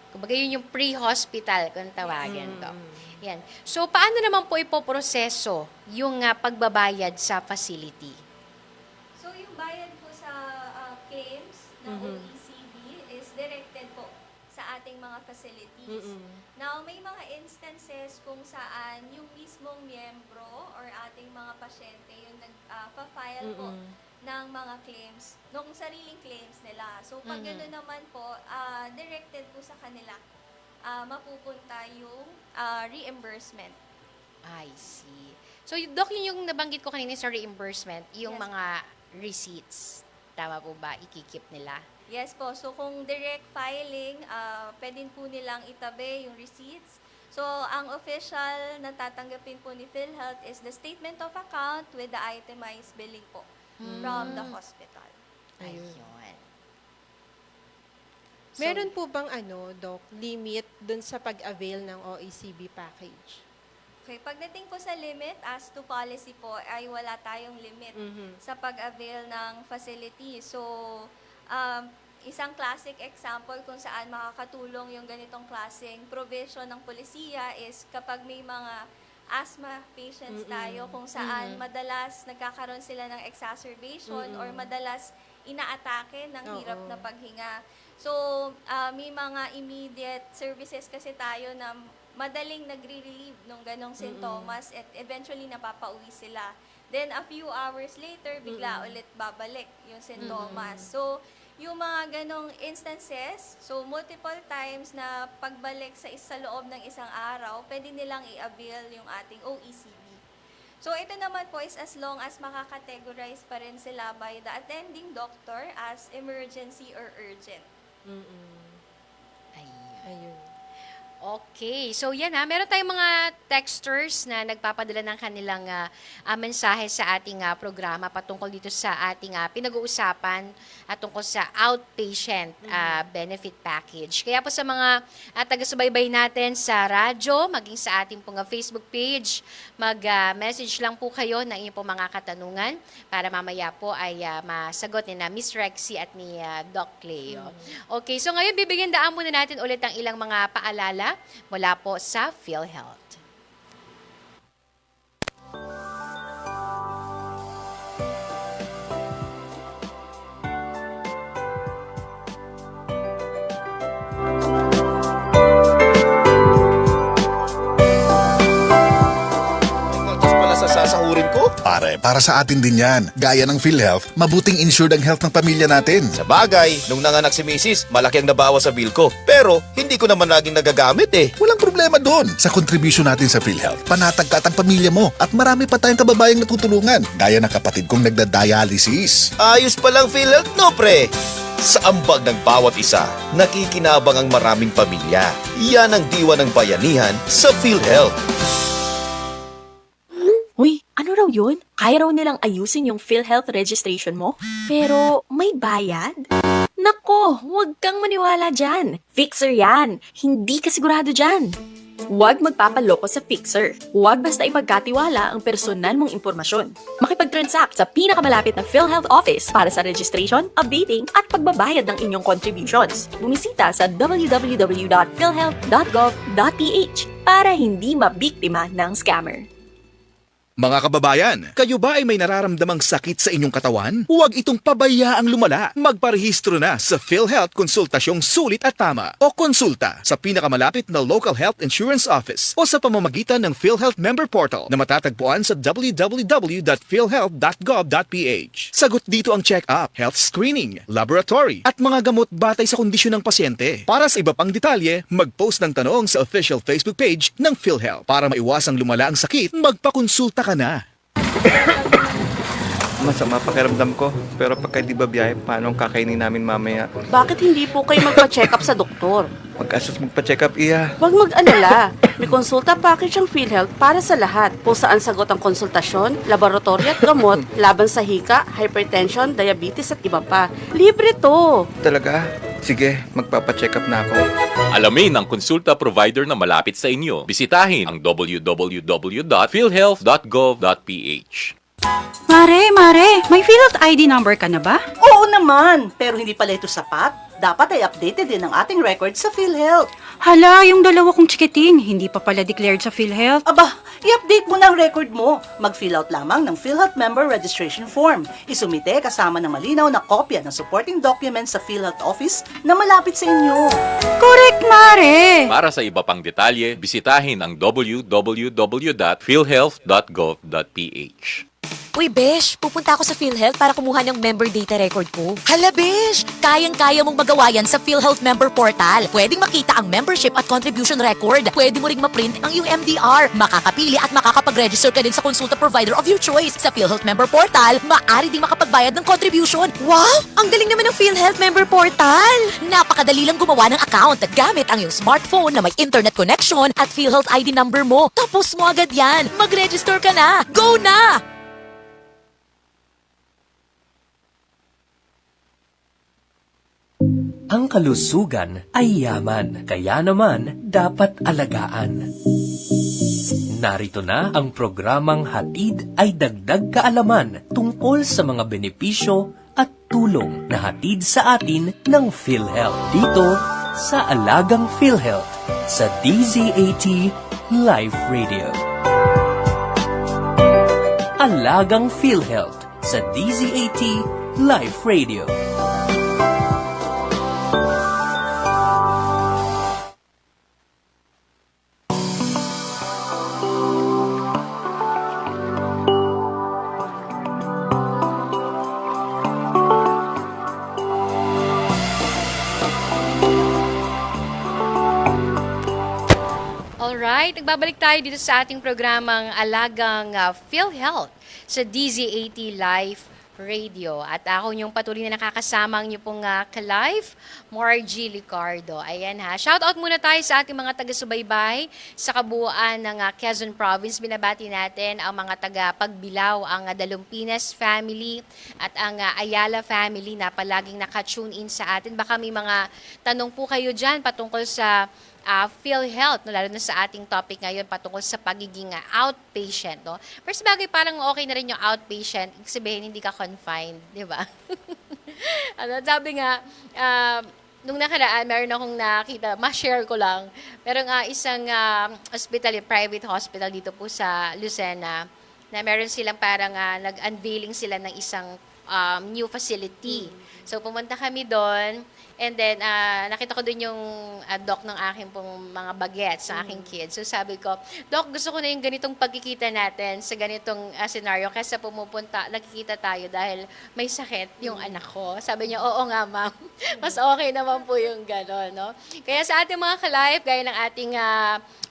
Kumbaga yun yung pre-hospital kung tawagin to. Yan. So, paano naman po ipoproseso yung pagbabayad sa facility? So, yung bayad po sa claims ng OECD is directed po sa ating mga facilities. Now, may mga instances kung saan yung mismong miyembro or ating mga pasyente yung nagpa-file po ng mga claims, ng sariling claims nila. So, pag gano'n naman po, directed po sa kanila, mapupunta yung reimbursement. I see. So, Doc, yun yung nabanggit ko kanina sa reimbursement, yung mga receipts. Tama po ba? Ikikip nila? Yes po. So, kung direct filing, pwedeng po nilang itabi yung receipts. So, ang official na tatanggapin po ni PhilHealth is the statement of account with the itemized billing po from the hospital. Ayun. Meron po bang Doc, limit dun sa pag-avail ng OECB package? Okay, pagdating po sa limit, as to policy po, ay wala tayong limit sa pag-avail ng facility. So, isang classic example kung saan makakatulong yung ganitong klaseng provision ng polisiya is kapag may mga asthma patients tayo kung saan madalas nagkakaroon sila ng exacerbation or madalas inaatake ng hirap na paghinga. So, may mga immediate services kasi tayo na madaling nagre-relieve ng ganong sintomas at eventually napapauwi sila. Then, a few hours later, bigla ulit babalik yung sintomas. So, yung mga ganong instances, so multiple times na pagbalik sa loob ng isang araw, pwede nilang i-avail yung ating OECB. So, ito naman po is as long as makakategorize pa rin sila by the attending doctor as emergency or urgent. Ayun. Okay. So yan meron tayong mga texters na nagpapadala ng kanilang mensahe sa ating programa patungkol dito sa ating pinag-uusapan at tungkol sa outpatient benefit package. Kaya po sa mga taga-subaybay natin sa radyo, maging sa ating pong Facebook page, mag-message lang po kayo ng inyong pong mga katanungan para mamaya po ay masagot ni na Miss Rexy at ni Doc Cleo. Okay. So ngayon, bibigyan daan muna natin ulit ang ilang mga paalala mula po sa PhilHealth. Sasahurin ko? Pare, para sa atin din yan. Gaya ng PhilHealth, mabuting insured ang health ng pamilya natin. Sa bagay, nung nanganak si Mrs., malaki ang nabawas sa bill ko. Pero, hindi ko naman laging nagagamit eh. Walang problema doon. Sa contribution natin sa PhilHealth, panatag ka ang pamilya mo at marami pa tayong kababayang natutulungan. Gaya ng kapatid kong nagda-dialysis. Ayos palang PhilHealth, no pre? Sa ambag ng bawat isa, nakikinabang ang maraming pamilya. Yan ang diwa ng bayanihan sa PhilHealth. Uy, ano raw yun? Kaya raw nilang ayusin yung PhilHealth registration mo? Pero may bayad? Nako, huwag kang maniwala dyan. Fixer yan. Hindi ka sigurado dyan. Huwag magpapaloko sa Fixer. Huwag basta ipagkatiwala ang personal mong impormasyon. Makipag-transact sa pinakamalapit na PhilHealth office para sa registration, updating, at pagbabayad ng inyong contributions. Bumisita sa www.philhealth.gov.ph para hindi mabiktima ng scammer. Mga kababayan, kayo ba ay may nararamdamang sakit sa inyong katawan? Huwag itong pabayaang lumala. Magparehistro na sa PhilHealth Konsultasyong Sulit at Tama o konsulta sa pinakamalapit na local health insurance office o sa pamamagitan ng PhilHealth Member Portal na matatagpuan sa www.philhealth.gov.ph. Sagot dito ang check-up, health screening, laboratory at mga gamot batay sa kondisyon ng pasyente. Para sa iba pang detalye, mag-post ng tanong sa official Facebook page ng PhilHealth. Para maiwasang lumala ang sakit, magpakonsulta ka na. Masama pakiramdam ko, pero pagka di ba biyahe, paano ang kakainin namin mamaya? Bakit hindi po kayo magpa-check up sa doktor? Mag-asos magpa-check up, iya. Huwag mag-alala. May konsulta package ang PhilHealth para sa lahat. Kung saan sagot ang konsultasyon, laboratory at gamot, laban sa hika, hypertension, diabetes at iba pa. Libre to. Talaga? Sige, magpapa-check up na ako. Alamin ang konsulta provider na malapit sa inyo. Bisitahin ang www.philhealth.gov.ph. Mare, may PhilHealth ID number ka na ba? Oo naman, pero hindi pala ito sapat. Dapat ay updated din ang ating record sa PhilHealth. Hala, yung dalawa kong chikiting, hindi pa pala declared sa PhilHealth. Aba, i-update mo na ang record mo. Mag-fill out lamang ng PhilHealth Member Registration Form. Isumite kasama ng malinaw na kopya ng supporting documents sa PhilHealth office na malapit sa inyo. Correct, Mare! Para sa iba pang detalye, bisitahin ang www.philhealth.gov.ph. Uy, Besh, pupunta ako sa PhilHealth para kumuha ng member data record ko. Hala, Besh! Kayang-kaya mong magawa yan sa PhilHealth Member Portal. Pwedeng makita ang membership at contribution record. Pwede mo ring ma-print ang iyong MDR. Makakapili at makakapag-register ka din sa consulta provider of your choice. Sa PhilHealth Member Portal, maaari ding makapagbayad ng contribution. Wow! Ang galing naman ng PhilHealth Member Portal! Napakadali lang gumawa ng account gamit ang iyong smartphone na may internet connection at PhilHealth ID number mo. Tapos mo agad yan. Mag-register ka na. Go na! Ang kalusugan ay yaman, kaya naman dapat alagaan. Narito na ang programang Hatid ay Dagdag Kaalaman tungkol sa mga benepisyo at tulong na hatid sa atin ng PhilHealth dito sa Alagang PhilHealth sa DZAT Live Radio. Alagang PhilHealth sa DZAT Live Radio. Alright, nagbabalik tayo dito sa ating programang Alagang PhilHealth sa DZAT Live Radio. At ako yung patuloy na nakakasama ang inyong pong ka-live, Margie Licardo. Ayan ha. Shoutout muna tayo sa ating mga taga-subaybay sa kabuuan ng Quezon Province. Binabati natin ang mga taga-Pagbilao, ang Dalumpinas family at ang Ayala family na palaging naka-tune in sa atin. Baka may mga tanong po kayo dyan patungkol sa PhilHealth, no? Lalo na sa ating topic ngayon patungkol sa pagiging outpatient. No? First bagay, parang okay na rin yung outpatient. Ibig sabihin, hindi ka confined, di ba? Sabi nga, nung nakaraan, meron akong nakita, ma-share ko lang. Merong isang hospital, private hospital dito po sa Lucena, na meron silang parang nag-unveiling sila ng isang new facility. So, pumunta kami doon. And then, nakita ko dun yung doc ng aking pong mga bagets, ng aking kids. So sabi ko, Doc, gusto ko na yung ganitong pagkikita natin sa ganitong scenario kaysa nakikita tayo dahil may sakit yung anak ko. Sabi niya, oo nga ma'am, mas okay naman po yung gano'n, no? Kaya sa ating mga ka-live, gaya ng ating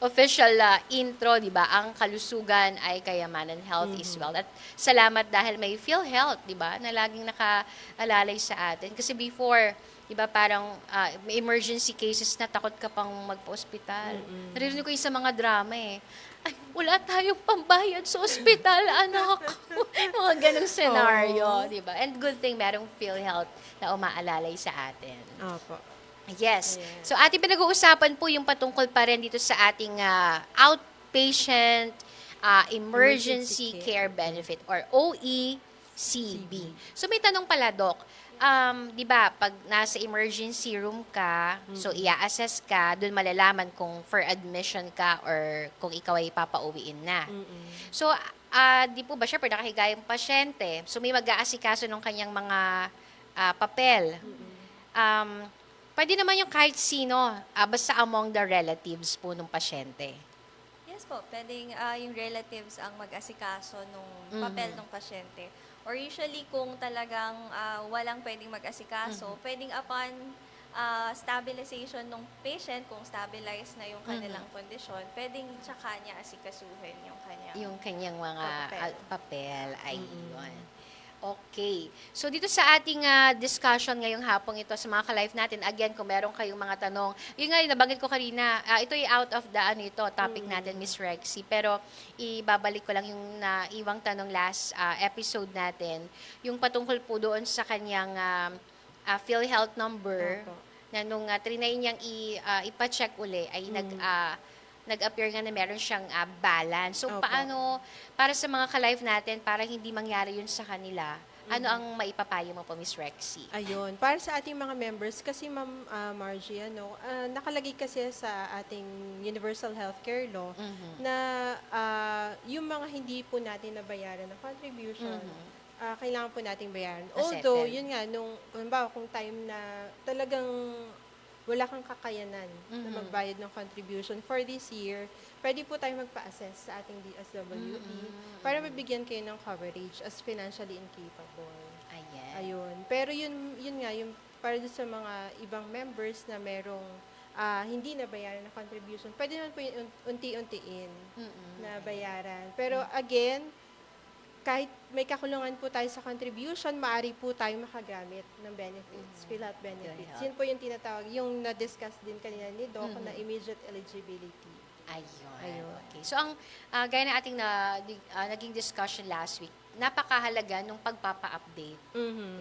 official intro, di ba, ang kalusugan ay kayamanan, health is wealth. At salamat dahil may PhilHealth, di ba, na laging nakaalalay sa atin. Kasi before, diba parang may emergency cases na takot ka pang magpa-ospital. Narinig ko yung sa mga drama eh. Ay, wala tayong pambayad sa ospital, anak. Mga ganong scenario, diba? And good thing merong PhilHealth na umaalalay sa atin. Opo. Yes. So ating pinag-uusapan po yung patungkol pa rin dito sa ating outpatient emergency care benefit or OECB. So may tanong pala, Doc. Di ba, pag nasa emergency room ka, so i-assess ka, doon malalaman kung for admission ka or kung ikaw ay papauwiin na. So, di po ba, syempre, nakahiga yung pasyente. So, may mag-aasikaso ng kanyang mga papel. Pwede naman yung kahit sino, basta among the relatives po ng pasyente. Yes po, pwedeng yung relatives ang mag-asikaso ng papel ng pasyente. Or usually, kung talagang walang pwedeng mag-asikaso, pwedeng upon stabilization ng patient, kung stabilize na yung kanilang kondisyon, pwedeng tsaka niya asikasuhin yung kanyang mga papel. Ay, yun. Okay. So, dito sa ating discussion ngayong hapong ito sa mga ka-live natin, again, kung meron kayong mga tanong, yun nga, nabanggit ko kanina, ito ay out of the topic natin, Miss Rexy. Pero, ibabalik ko lang yung naiwang tanong last episode natin, yung patungkol po doon sa kanyang PhilHealth number, na nung trinay niyang ipa-check uli, ay nag-appear nga na meron siyang balance. So, paano, para sa mga ka-live natin, para hindi mangyari yun sa kanila, ano ang maipapayo mo po, Miss Rexy? Ayun. Para sa ating mga members, kasi Ma'am Margie, nakalagay kasi sa ating Universal Healthcare Law na yung mga hindi po natin nabayaran na contribution, kailangan po nating bayaran. Although, yun nga, kung time na talagang wala kang kakayanan na magbayad ng contribution for this year, pwede po tayo magpa-assess sa ating DSWD para mabigyan kayo ng coverage as financially incapable. Ayun. Pero yun nga, yung para sa mga ibang members na merong hindi na bayaran ng contribution, pwede naman po yung unti-untiin na bayaran. Pero again, kahit may kakulungan po tayo sa contribution, maaari po tayo makagamit ng benefits, PhilHealth benefits. Yun po yung tinatawag, yung na-discuss din kanina ni Doc na immediate eligibility. Ayun. Okay. So, ang gaya na ating naging discussion last week, napakahalaga nung pagpapa-update.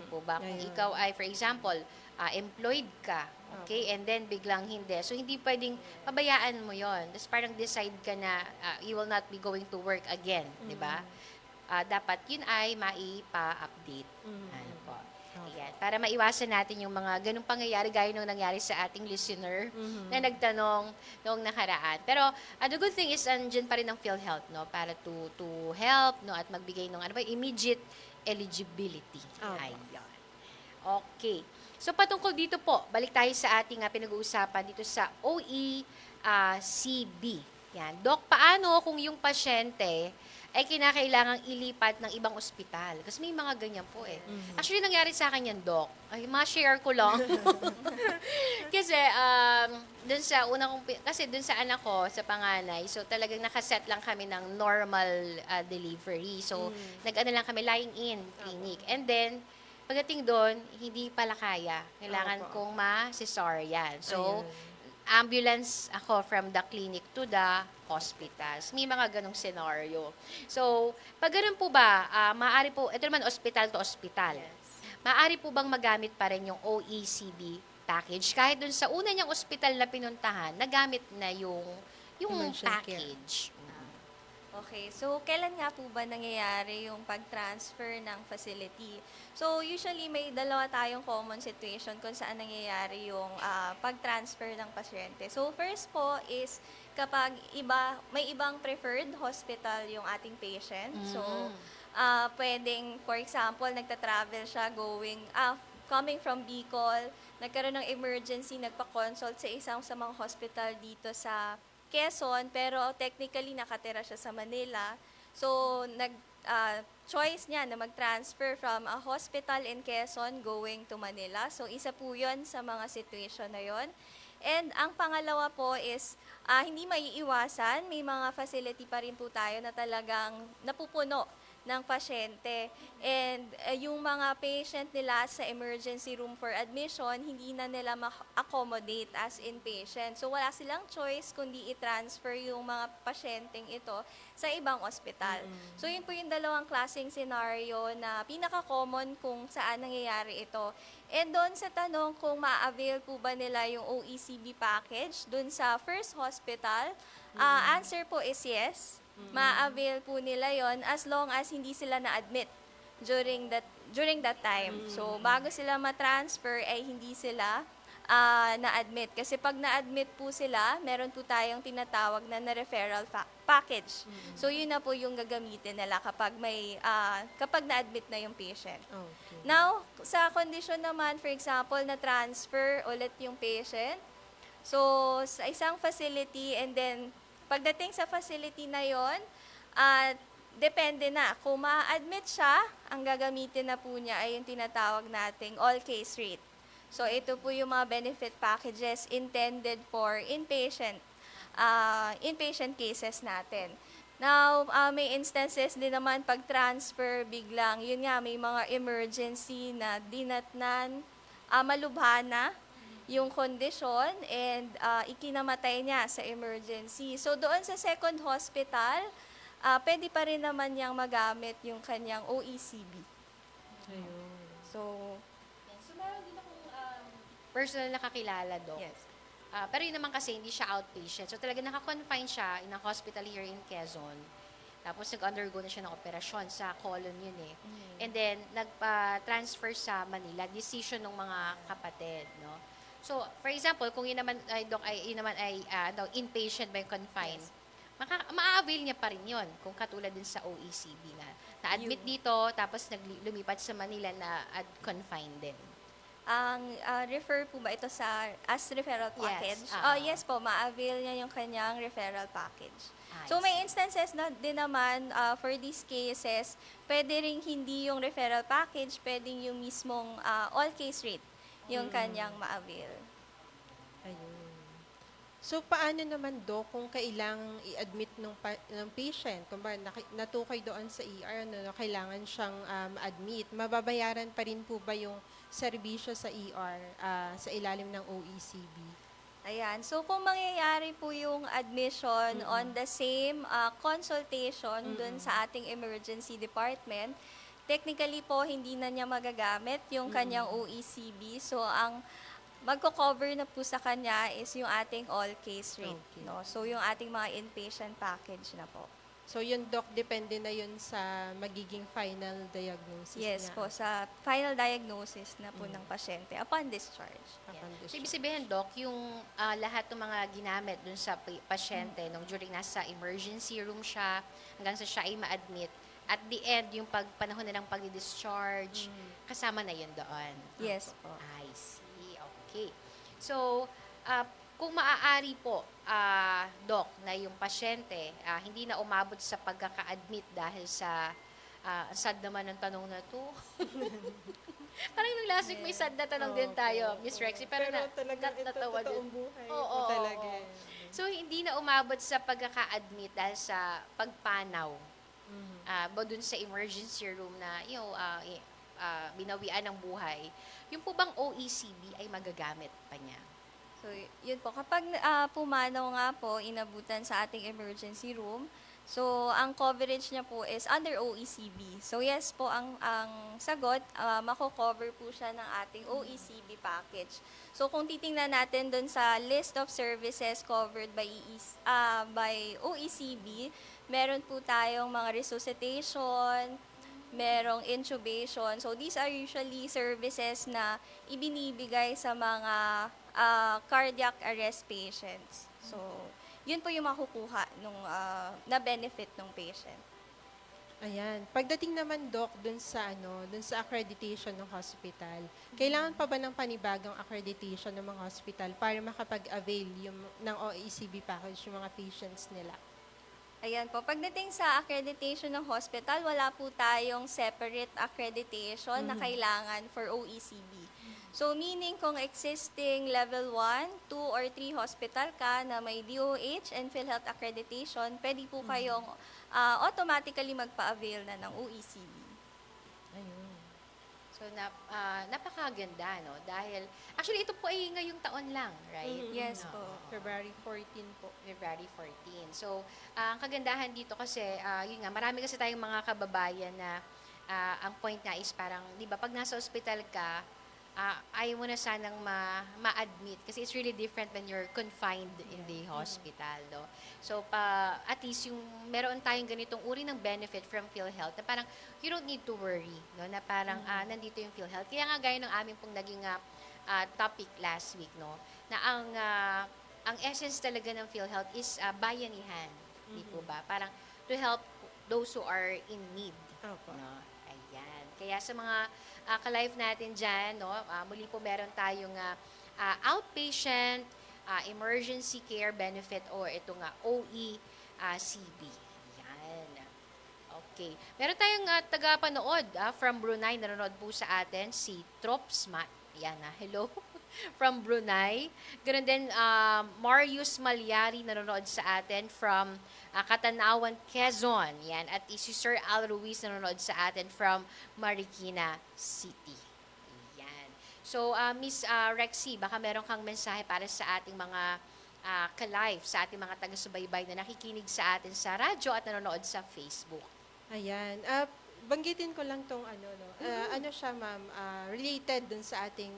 Po ba? Kung ikaw ay, for example, employed ka, okay, and then biglang hindi. So, hindi pwedeng pabayaan mo yon. Tapos parang decide ka na you will not be going to work again, di ba? Dapat yun ay maipa-update. Ano po? Yan, para maiwasan natin yung mga ganung pangyayari gaya nung nangyari sa ating listener na nagtanong noong nakaraan. Pero the good thing is andyan pa rin ang PhilHealth, no, para to help, no, at magbigay ng immediate eligibility. Ayan. Okay. So patungkol dito po, balik tayo sa ating pinag-uusapan dito sa OECB. Yan. Doc, paano kung yung pasyente ay kinakailangang ilipat ng ibang ospital? Kasi may mga ganyan po eh. Actually, nangyari sa akin yan, Doc. Ay, ma-share ko lang. Kasi, dun sa una kong, kasi dun sa anak ko, sa panganay, so talagang nakaset lang kami ng normal delivery. So, nag-ano lang kami, lying in clinic. And then, pagdating doon, hindi pala kaya. Kailangan kong ma-cesarean. So, ambulance ako from the clinic to the hospitals. May mga ganong scenario. So, pag ganun po ba, maaari po, ito naman hospital to hospital. Maaari po bang magamit pa rin yung OECB package? Kahit dun sa una niyang hospital na pinuntahan, nagamit na yung package. Okay, so kailan nga po ba nangyayari yung pag-transfer ng facility? So usually may dalawa tayong common situation kung saan nangyayari yung pag-transfer ng pasyente. So first po is kapag may ibang preferred hospital yung ating patient. So pwedeng, for example, nagta-travel siya coming from Bicol, nagkaroon ng emergency, nagpa-consult sa isang sa mga hospital dito sa Quezon, pero technically nakatira siya sa Manila. So, choice niya na mag-transfer from a hospital in Quezon going to Manila. So, isa po yun sa mga situation na yun. And ang pangalawa po is, hindi maiiwasan, may mga facility pa rin po tayo na talagang napupuno ng pasyente. And yung mga patient nila sa emergency room for admission, hindi na nila ma-accommodate as inpatient. So wala silang choice kundi i-transfer yung mga pasyenteng ito sa ibang ospital. So yun po yung dalawang klaseng scenario na pinaka-common kung saan nangyayari ito. And doon sa tanong kung ma-avail po ba nila yung OECB package doon sa first hospital, answer po is yes. Ma-avail po nila yon as long as hindi sila na-admit during that time. So, bago sila ma-transfer ay hindi sila na-admit. Kasi pag na-admit po sila, meron po tayong tinatawag na referral package. So, yun na po yung gagamitin nila kapag kapag na-admit na yung patient. Now, sa kondisyon naman, for example, na-transfer ulit yung patient. So, sa isang facility and then pagdating sa facility na yon, depende na. Kung ma-admit siya, ang gagamitin na po niya ay yung tinatawag nating all-case rate. So, ito po yung mga benefit packages intended for inpatient cases natin. Now, may instances din naman pag-transfer biglang, yun nga, may mga emergency na dinatnan, malubhana yung kondisyon and ikinamatay niya sa emergency. So doon sa second hospital, pwede pa rin naman niyang magamit yung kanyang OECB. So meron din akong personal na kakilala, Doc. Yes. Pero yun naman kasi hindi siya outpatient. So talaga naka-confine siya in a hospital here in Quezon. Tapos nag-undergo na siya ng operasyon sa colon yun eh. And then nagpa-transfer sa Manila, decision ng mga kapatid, no? So, for example, kung yun naman ay inpatient by confined, ma-avail niya pa rin yun kung katulad din sa OECB na-admit dito, tapos lumipat sa Manila na confined din. Ang refer po ba ito as referral package? Yes. Yes po, ma-avail niya yung kanyang referral package. So may instances na din naman for these cases, pwede rin hindi yung referral package, pwedeng yung mismong all-case rate yung kanyang ma-avail. Ayun. So, paano naman, Doc, kung kailangang i-admit ng patient? Kung ba natukoy doon sa ER, kailangan siyang admit, mababayaran pa rin po ba yung serbisyo sa ER sa ilalim ng OECB? Ayan. So, kung mangyayari po yung admission on the same consultation dun sa ating emergency department, technically po, hindi na niya magagamit yung kanyang OECB. So, ang magko-cover na po sa kanya is yung ating all-case rate. No? So, yung ating mga inpatient package na po. So yun, Doc, depende na yun sa magiging final diagnosis Yes niya. po, sa final diagnosis na po ng pasyente upon discharge. So, ibig sabihin, Doc, yung lahat ng mga ginamit dun sa pasyente nung during nasa emergency room siya, hanggang sa siya ay ma-admit, at the end, yung panahon na ng pag-discharge, kasama na yun doon. Yes po. I see. Okay. So, kung maaari po, Doc, na yung pasyente hindi na umabot sa pagkaka-admit dahil sa sad naman ng tanong na to. Parang nung last week may sad na tanong din tayo, Miss Rexy. Pero talagang ito, natawa din. totoong buhay. Oo, Ito talaga. So, hindi na umabot sa pagkaka-admit dahil sa pagpanaw. Dun sa emergency room na, binawian ng buhay. Yung po bang OECB ay magagamit pa niya? So, yun po. Kapag pumanaw nga po, inabutan sa ating emergency room, so, ang coverage niya po is under OECB. So, yes po, ang sagot, mako-cover po siya ng ating OECB package. So, kung titingnan natin dun sa list of services covered by OECB, meron po tayong mga resuscitation, merong intubation. So, these are usually services na ibinibigay sa mga cardiac arrest patients. So, yun po yung makukuha na benefit ng patient. Ayan. Pagdating naman, Doc, dun sa accreditation ng hospital, kailangan pa ba ng panibagong accreditation ng mga hospital para makapag-avail ng OECB package yung mga patients nila? Ayan po. Pagdating sa accreditation ng hospital, wala po tayong separate accreditation na kailangan for OECB. So, meaning kung existing level 1, 2, or 3 hospital ka na may DOH and PhilHealth accreditation, pwede po kayong automatically magpa-avail na ng OECB. Ayun. So, napakaganda, no? Dahil, actually, ito po ay ngayong taon lang, right? Yes No. po. February 14 po. February 14. So, ang kagandahan dito kasi, yun nga, marami kasi tayong mga kababayan na ang point nga is parang, di ba, pag nasa ospital ka, ayaw mo na sanang ma-admit kasi it's really different when you're confined in the hospital, no? So, at least yung meron tayong ganitong uri ng benefit from PhilHealth na parang you don't need to worry, no? Na parang nandito yung PhilHealth. Kaya nga gaya ng aming pong naging topic last week, no? Na ang essence talaga ng PhilHealth is bayanihan, di po ba? Parang to help those who are in need. Opo. No? Ayan. Kaya sa mga ka-live natin dyan, no? Muli po meron tayong outpatient emergency care benefit o ito nga OECB. Ayan. Okay. Meron tayong tagapanood from Brunei, nanonood po sa atin, si Tropsmat. Ayan hello. From Brunei. Ganun din, Marius Malyari nanonood sa atin from Katanawan, Quezon. Yan. At si Sir Al Ruiz nanonood sa atin from Marikina City. Yan. So, Miss Rexy, baka meron kang mensahe para sa ating mga ka-live, sa ating mga taga-subaybay na nakikinig sa atin sa radyo at nanonood sa Facebook. Ayan. Banggitin ko lang tong ano siya, ma'am, related dun sa ating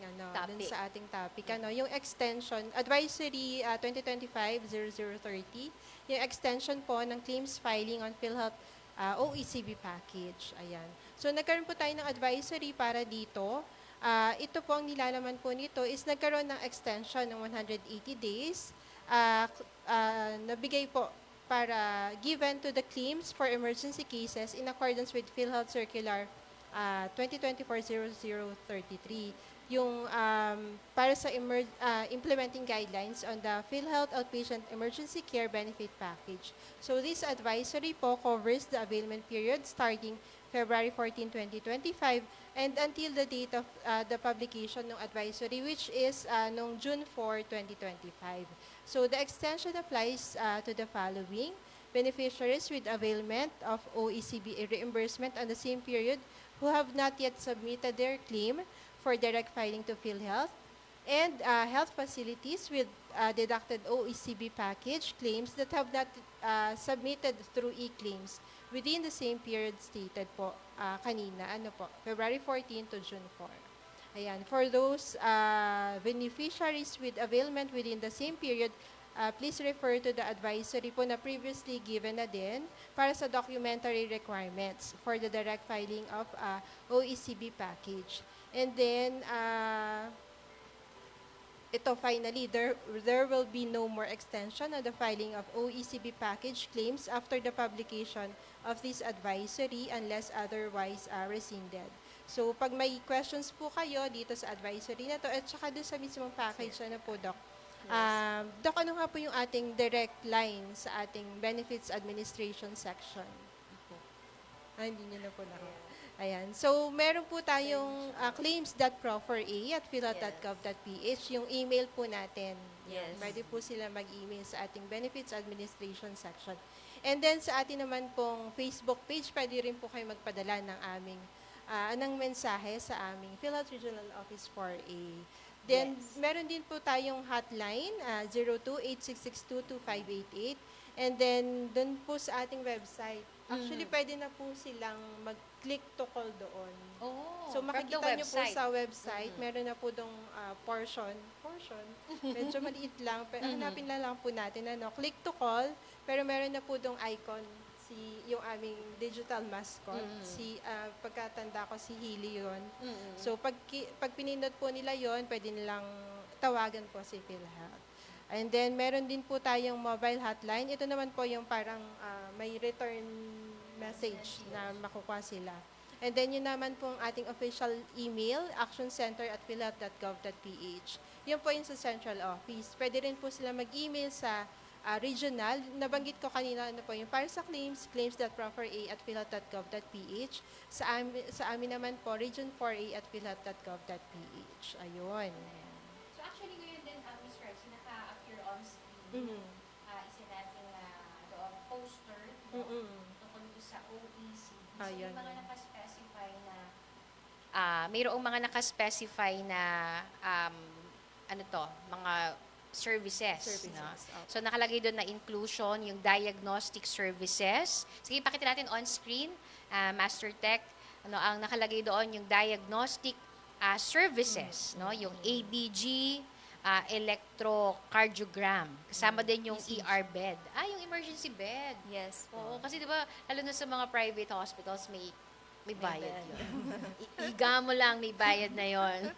topic, yung extension advisory 2025-0030, yung extension po ng claims filing on PhilHealth OECB package. Ayan. So nagkaroon po tayo ng advisory para dito. Ito po ang nilalaman po nito is nagkaroon ng extension ng 180 days. Nabigay po para given to the claims for emergency cases in accordance with PhilHealth Circular 2024-0033, yung para sa implementing guidelines on the PhilHealth Outpatient Emergency Care Benefit Package. So this advisory po covers the availment period starting February 14, 2025 and until the date of the publication ng advisory, which is noong June 4, 2025. So the extension applies to the following: beneficiaries with availment of OECB reimbursement on the same period who have not yet submitted their claim for direct filing to PhilHealth, and health facilities with deducted OECB package claims that have not submitted through e-claims within the same period stated po kanina, February 14 to June 4. Ayan, for those beneficiaries with availment within the same period please refer to the advisory po na previously given na din para sa documentary requirements for the direct filing of OECB package. And then, ito finally, there will be no more extension of the filing of OECB package claims after the publication of this advisory unless otherwise rescinded. So, pag may questions po kayo dito sa advisory na to at saka doon sa mismong package, ano po, Doc? Doc, ano nga po yung ating direct line sa ating benefits administration section? Hindi nyo na po na. Ayan. So, meron po tayong claims.proper@philhealth.gov.ph, yung email po natin. Yes. Pwede po sila mag-email sa ating benefits administration section. And then, sa atin naman pong Facebook page, pwede rin po kayo magpadala ng aming ng mensahe sa aming PhilHealth Regional Office 4A. Then, meron din po tayong hotline, 02-8662-2588. And then, dun po sa ating website, actually, pwede na po silang mag-click to call doon. So, makikita nyo po sa website, meron na po dong portion. Medyo maliit lang, pero hanapin lang po natin, click to call, pero meron na po dong icon, yung aming digital mascot, pagkatanda ko si Healy yun. So, pag pinindot po nila yon, pwede nilang tawagan po si PhilHealth. And then, meron din po tayong mobile hotline. Ito naman po yung parang may return message na makukuha sila. And then, yun naman po ang ating official email, actioncenter@philhealth.gov.ph. Yun po yung sa central office. Pwede rin po sila mag-email sa regional. Nabanggit ko kanina, ano po yung para sa claims.proper@philhealth.gov.ph. Sa amin naman po, region 4A@philhealth.gov.ph. Ayun. So actually ngayon din, Miss Rex, naka-appear on screen. Isa natin doon poster tungkol sa OECB. So yung mga nakaspecify na mayroong mga nakaspecify na mga services. No? So, nakalagay doon na inclusion, yung diagnostic services. Sige, pakita natin on screen, Master Tech. Ang nakalagay doon, yung diagnostic services. No? Yung ABG, electrocardiogram. Kasama din yung ER bed. Yung emergency bed. Yes. Oo, kasi di ba, lalo na sa mga private hospitals, may bayad yun. Iga mo lang, may bayad na yon.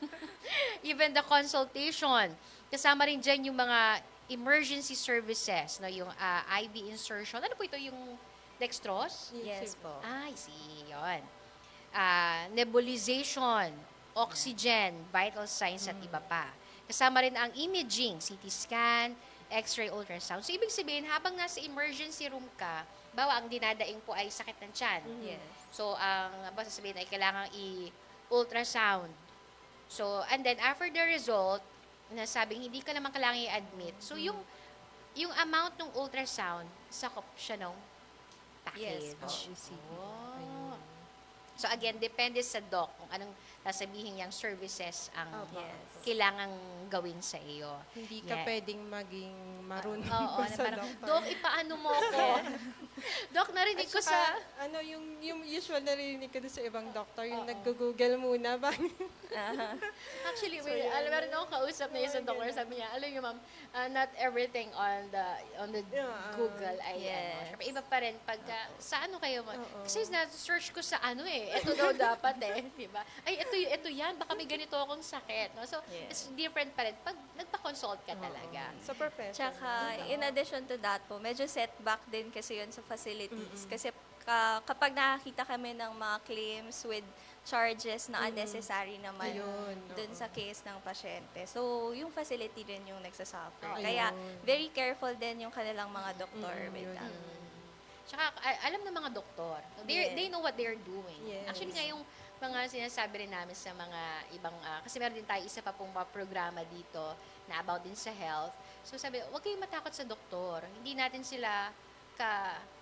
Even the consultation. Kasama rin dyan yung mga emergency services, no? Yung IV insertion. Ano po ito? Yung dextrose? Yes po. I see. Yun. Nebulization, oxygen, vital signs at iba pa. Kasama rin ang imaging, CT scan, X-ray, ultrasound. So, ibig sabihin, habang nasa emergency room ka, bawa ang dinadaing po ay sakit ng tiyan. Yes. So, ang basta sabihin ay kailangan i-ultrasound. So, and then after the result, nasabing hindi ka naman kailangan i-admit. So, yung amount ng ultrasound, sakop siya ng package. Yes. So, again, depende sa doc kung anong sasabihin niyang services ang kailangang gawin sa iyo. Hindi ka pwedeng maging marunong sa Doc, ipaano mo ako? Doc, narinig ko sa... yung usual narinig ko sa ibang doctor, yung nag-google muna. Actually, meron akong kausap na isang doctor, sabi niya, alam niyo ma'am, not everything on the Google ay iba pa rin pagka, sa ano kayo kasi na-search ko sa ito daw dapat di ba? Ay, ito yan, baka may ganito akong sakit. No? So, it's different pa rin pag nagpa-consult ka talaga. So, professional. Tsaka, in addition to that po, medyo setback din kasi yun sa facilities. Kasi kapag nakakita kami ng mga claims with charges na unnecessary naman dun sa case ng pasyente. So, yung facility din yung nagsasuffer. Kaya, very careful din yung kanilang mga doktor with that. Tsaka, alam ng mga doktor. They know what they're doing. Yes. Actually, nga yung mga sinasabi rin namin sa mga ibang, kasi meron din tayo isa pa pong programa dito na about din sa health. So sabi, huwag kayong matakot sa doktor. Hindi natin sila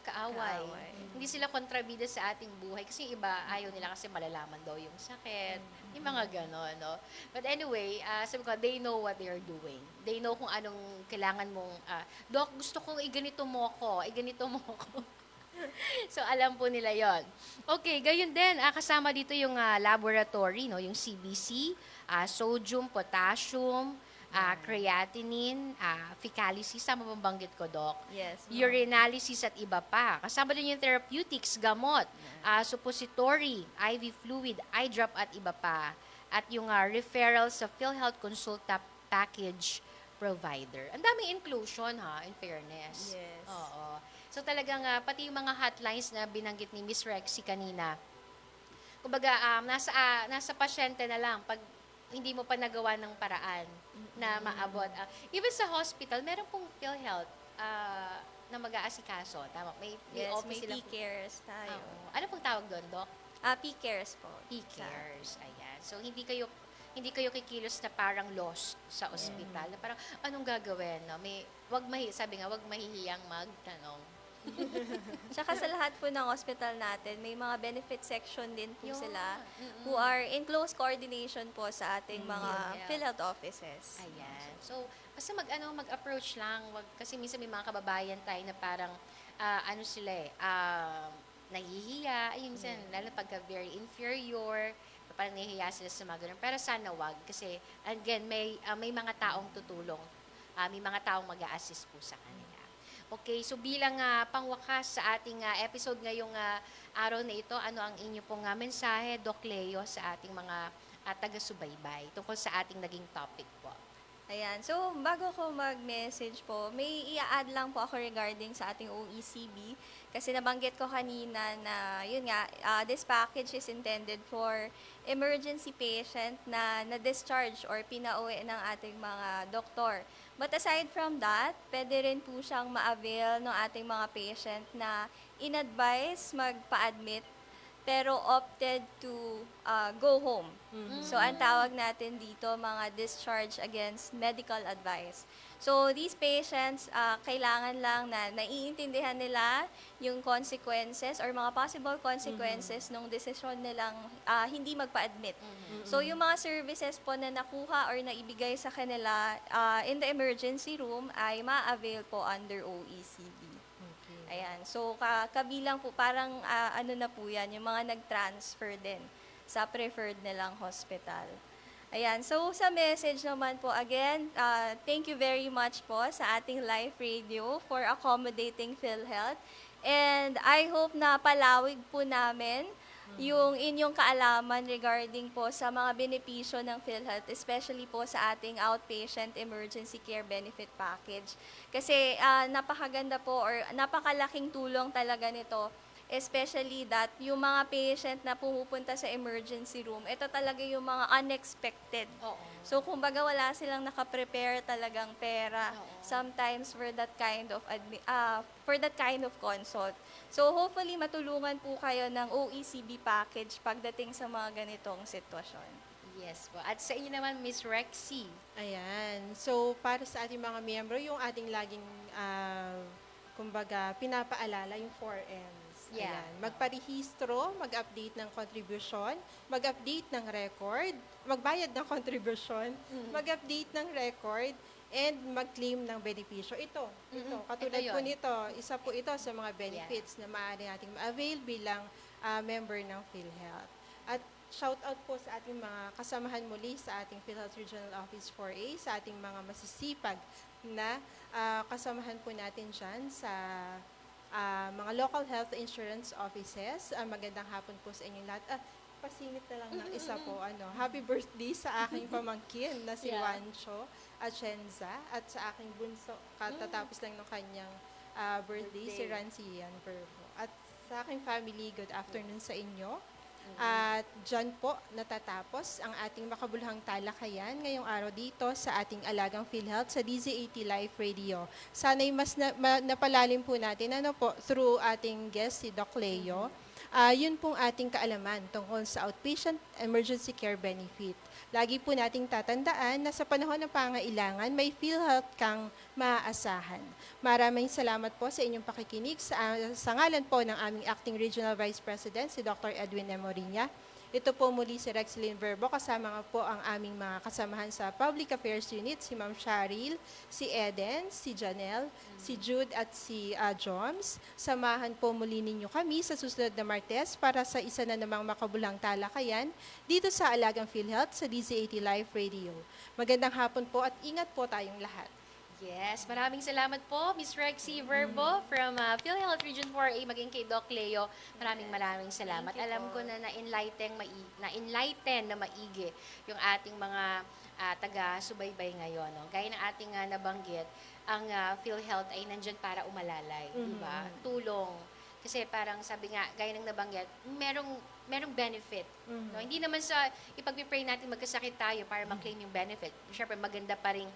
kaaway. Hindi sila kontrabida sa ating buhay. Kasi iba, ayaw nila kasi malalaman daw yung sakit. Yung mga gano'n, no? But anyway, sabi ko, they know what they're doing. They know kung anong kailangan mong, Doc, gusto kong iganito mo ko. So, alam po nila yon. Okay, gayon din, kasama dito yung laboratory, no? Yung CBC, sodium, potassium, creatinine, fecalysis, tama bang banggit ko, Doc? Yes. Urinalysis at iba pa. Kasama din yung therapeutics, gamot, suppository, IV fluid, eye drop at iba pa. At yung referral sa PhilHealth Consulta Package Provider. Ang daming inclusion, in fairness. Yes. Oo. So talagang pati yung mga hotlines na binanggit ni Miss Rexy kanina, kumbaga nasa pasyente na lang pag hindi mo pa nagawa ng paraan na maabot. Even sa hospital, meron pong PhilHealth na mag-aasikaso. Tama? May Yes, office may sila. P-Cares tayo. Ano pong tawag doon, Doc? P-Cares po. P-Cares. Ayan. So, hindi kayo kikilos na parang lost sa ospital. Na parang, anong gagawin? No? Sabi nga, wag mahihiyang magtanong. Tsaka sa lahat po ng hospital natin, may mga benefit section din po sila who are in close coordination po sa ating mga PhilHealth offices. Ayan. So, basta mag-approach lang. Kasi minsan may mga kababayan tayo na parang, nahihiya. Ayun, minsan, lalo pagka very inferior, parang nahihiya sila sa mga ganun. Pero sana wag. Kasi, again, may mga taong tutulong. May mga taong mag-a-assist po sa kanila. Okay, so bilang pangwakas sa ating episode ngayong araw na ito, ano ang inyo pong mensahe, Doc Leo, sa ating mga taga-subaybay tungkol sa ating naging topic po? Ayan. So, bago ko mag-message po, may i-add lang po ako regarding sa ating OECB. Kasi nabanggit ko kanina na, yun nga, this package is intended for emergency patient na na-discharge or pinauwi ng ating mga doktor. But aside from that, pwede rin po siyang ma-avail ng ating mga patient na in-advise magpa-admit pero opted to go home. So, ang tawag natin dito, mga discharge against medical advice. So, these patients, kailangan lang na naiintindihan nila yung consequences or mga possible consequences ng desisyon nilang hindi magpa-admit. So, yung mga services po na nakuha or naibigay sa kanila in the emergency room ay ma-avail po under OECB. Ayan. So, kabilang po, parang na po yan, yung mga nag-transfer din sa preferred nilang hospital. Ayan. So, sa message naman po, again, thank you very much po sa ating live radio for accommodating PhilHealth. And I hope na palawig po namin yung inyong kaalaman regarding po sa mga benepisyo ng PhilHealth, especially po sa ating outpatient emergency care benefit package. Kasi napakaganda po or napakalaking tulong talaga nito, especially that yung mga patient na pumupunta sa emergency room, ito talaga yung mga unexpected. So kumbaga wala silang nakaprepare talagang pera sometimes for that kind of consult. So hopefully matulungan po kayo ng OECB package pagdating sa mga ganitong sitwasyon. Yes po. At sa inyo naman, Miss Rexy. Ayan. So, para sa ating mga miyembro, yung ating laging, kumbaga, pinapaalala yung 4Ms. Yeah. Ayan. Magparehistro, mag-update ng contribution, mag-update ng record, magbayad ng contribution, mag-update ng record, and mag-claim ng benepisyo. Ito, katulad Ito po yun. nito, isa po ito sa mga benefits na maaari nating ma-avail bilang member ng PhilHealth. At shout out po sa ating mga kasamahan muli sa ating PhilHealth Regional Office 4A, sa ating mga masisipag na kasamahan po natin dyan sa mga local health insurance offices. Magandang hapon po sa inyong lahat. Pasingit na lang ng isa po. Happy birthday sa aking pamangkin na si Wancho Atienza at sa aking bunso. Katatapos lang ng kanyang birthday, si Rancian Verbo. At sa aking family, good afternoon sa inyo. At dyan po natatapos ang ating makabuluhang talakayan ngayong araw dito sa ating alagang PhilHealth sa DZAT Live Radio. Sana'y mas napalalim po natin through ating guest si Doc Leo. Yun pong ating kaalaman tungkol sa outpatient emergency care benefit. Lagi po nating tatandaan na sa panahon ng pangailangan, may PhilHealth kang maaasahan. Maraming salamat po sa inyong pakikinig sa ngalan po ng aming Acting Regional Vice President, si Dr. Edwin Emoriña. Ito po muli si Rexlyn Verbo, kasama nga po ang aming mga kasamahan sa Public Affairs Unit, si Ma'am Sharil, si Eden, si Janelle, si Jude at si Joms. Samahan po muli ninyo kami sa susunod na Martes para sa isa na namang makabulang talakayan dito sa Alagang PhilHealth sa DZ80 Live Radio. Magandang hapon po at ingat po tayong lahat. Yes, maraming salamat po, Ms. Rexy Verbo from PhilHealth Region 4A, maging kay Doc Leo. Maraming salamat. Alam ko na na-enlighten na maigi yung ating mga taga-subaybay ngayon. No? Gaya ng ating nabanggit, ang PhilHealth ay nandyan para umalalay, di ba? Tulong. Kasi parang sabi nga, gaya ng nabanggit, merong benefit. No? Hindi naman sa ipag-pray natin magkasakit tayo para ma-claim yung benefit. Siyempre, maganda pa rin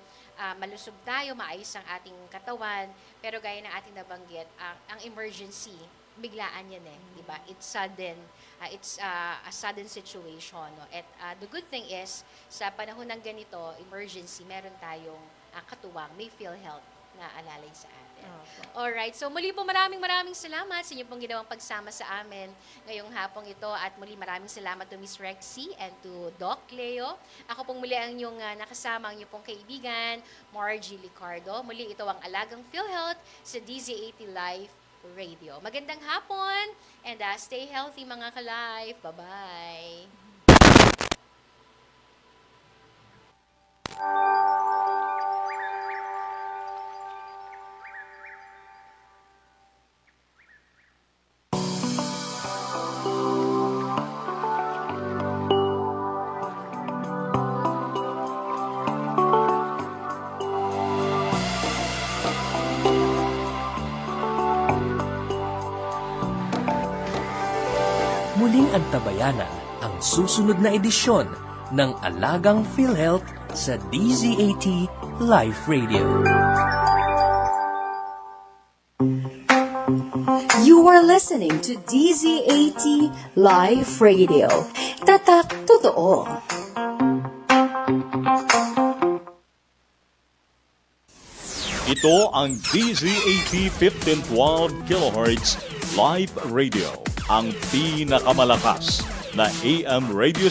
malusog tayo, maayos ang ating katawan. Pero gaya ng ating nabanggit, ang emergency, biglaan yan eh. Diba? It's sudden. It's a sudden situation. No? At the good thing is, sa panahon ng ganito, emergency, meron tayong katuwang, may PhilHealth na alalay sa atin. Alright, so muli po maraming salamat sa inyo pong ginawang pagsama sa amin ngayong hapong ito at muli maraming salamat to Miss Rexy and to Doc Leo. Ako pong muli ang inyong nakasama, ang inyong pong kaibigan, Margie Licardo. Muli ito ang Alagang PhilHealth sa DZ80 Live Radio. Magandang hapon and stay healthy mga ka-life. Bye-bye! Muling antabayanan ang susunod na edisyon ng Alagang PhilHealth sa DZ80 Live Radio. You are listening to DZ80 Live Radio. Tatak Totoo. Ito ang DZ80 1512 kHz Live Radio, ang pinakamalakas na AM radio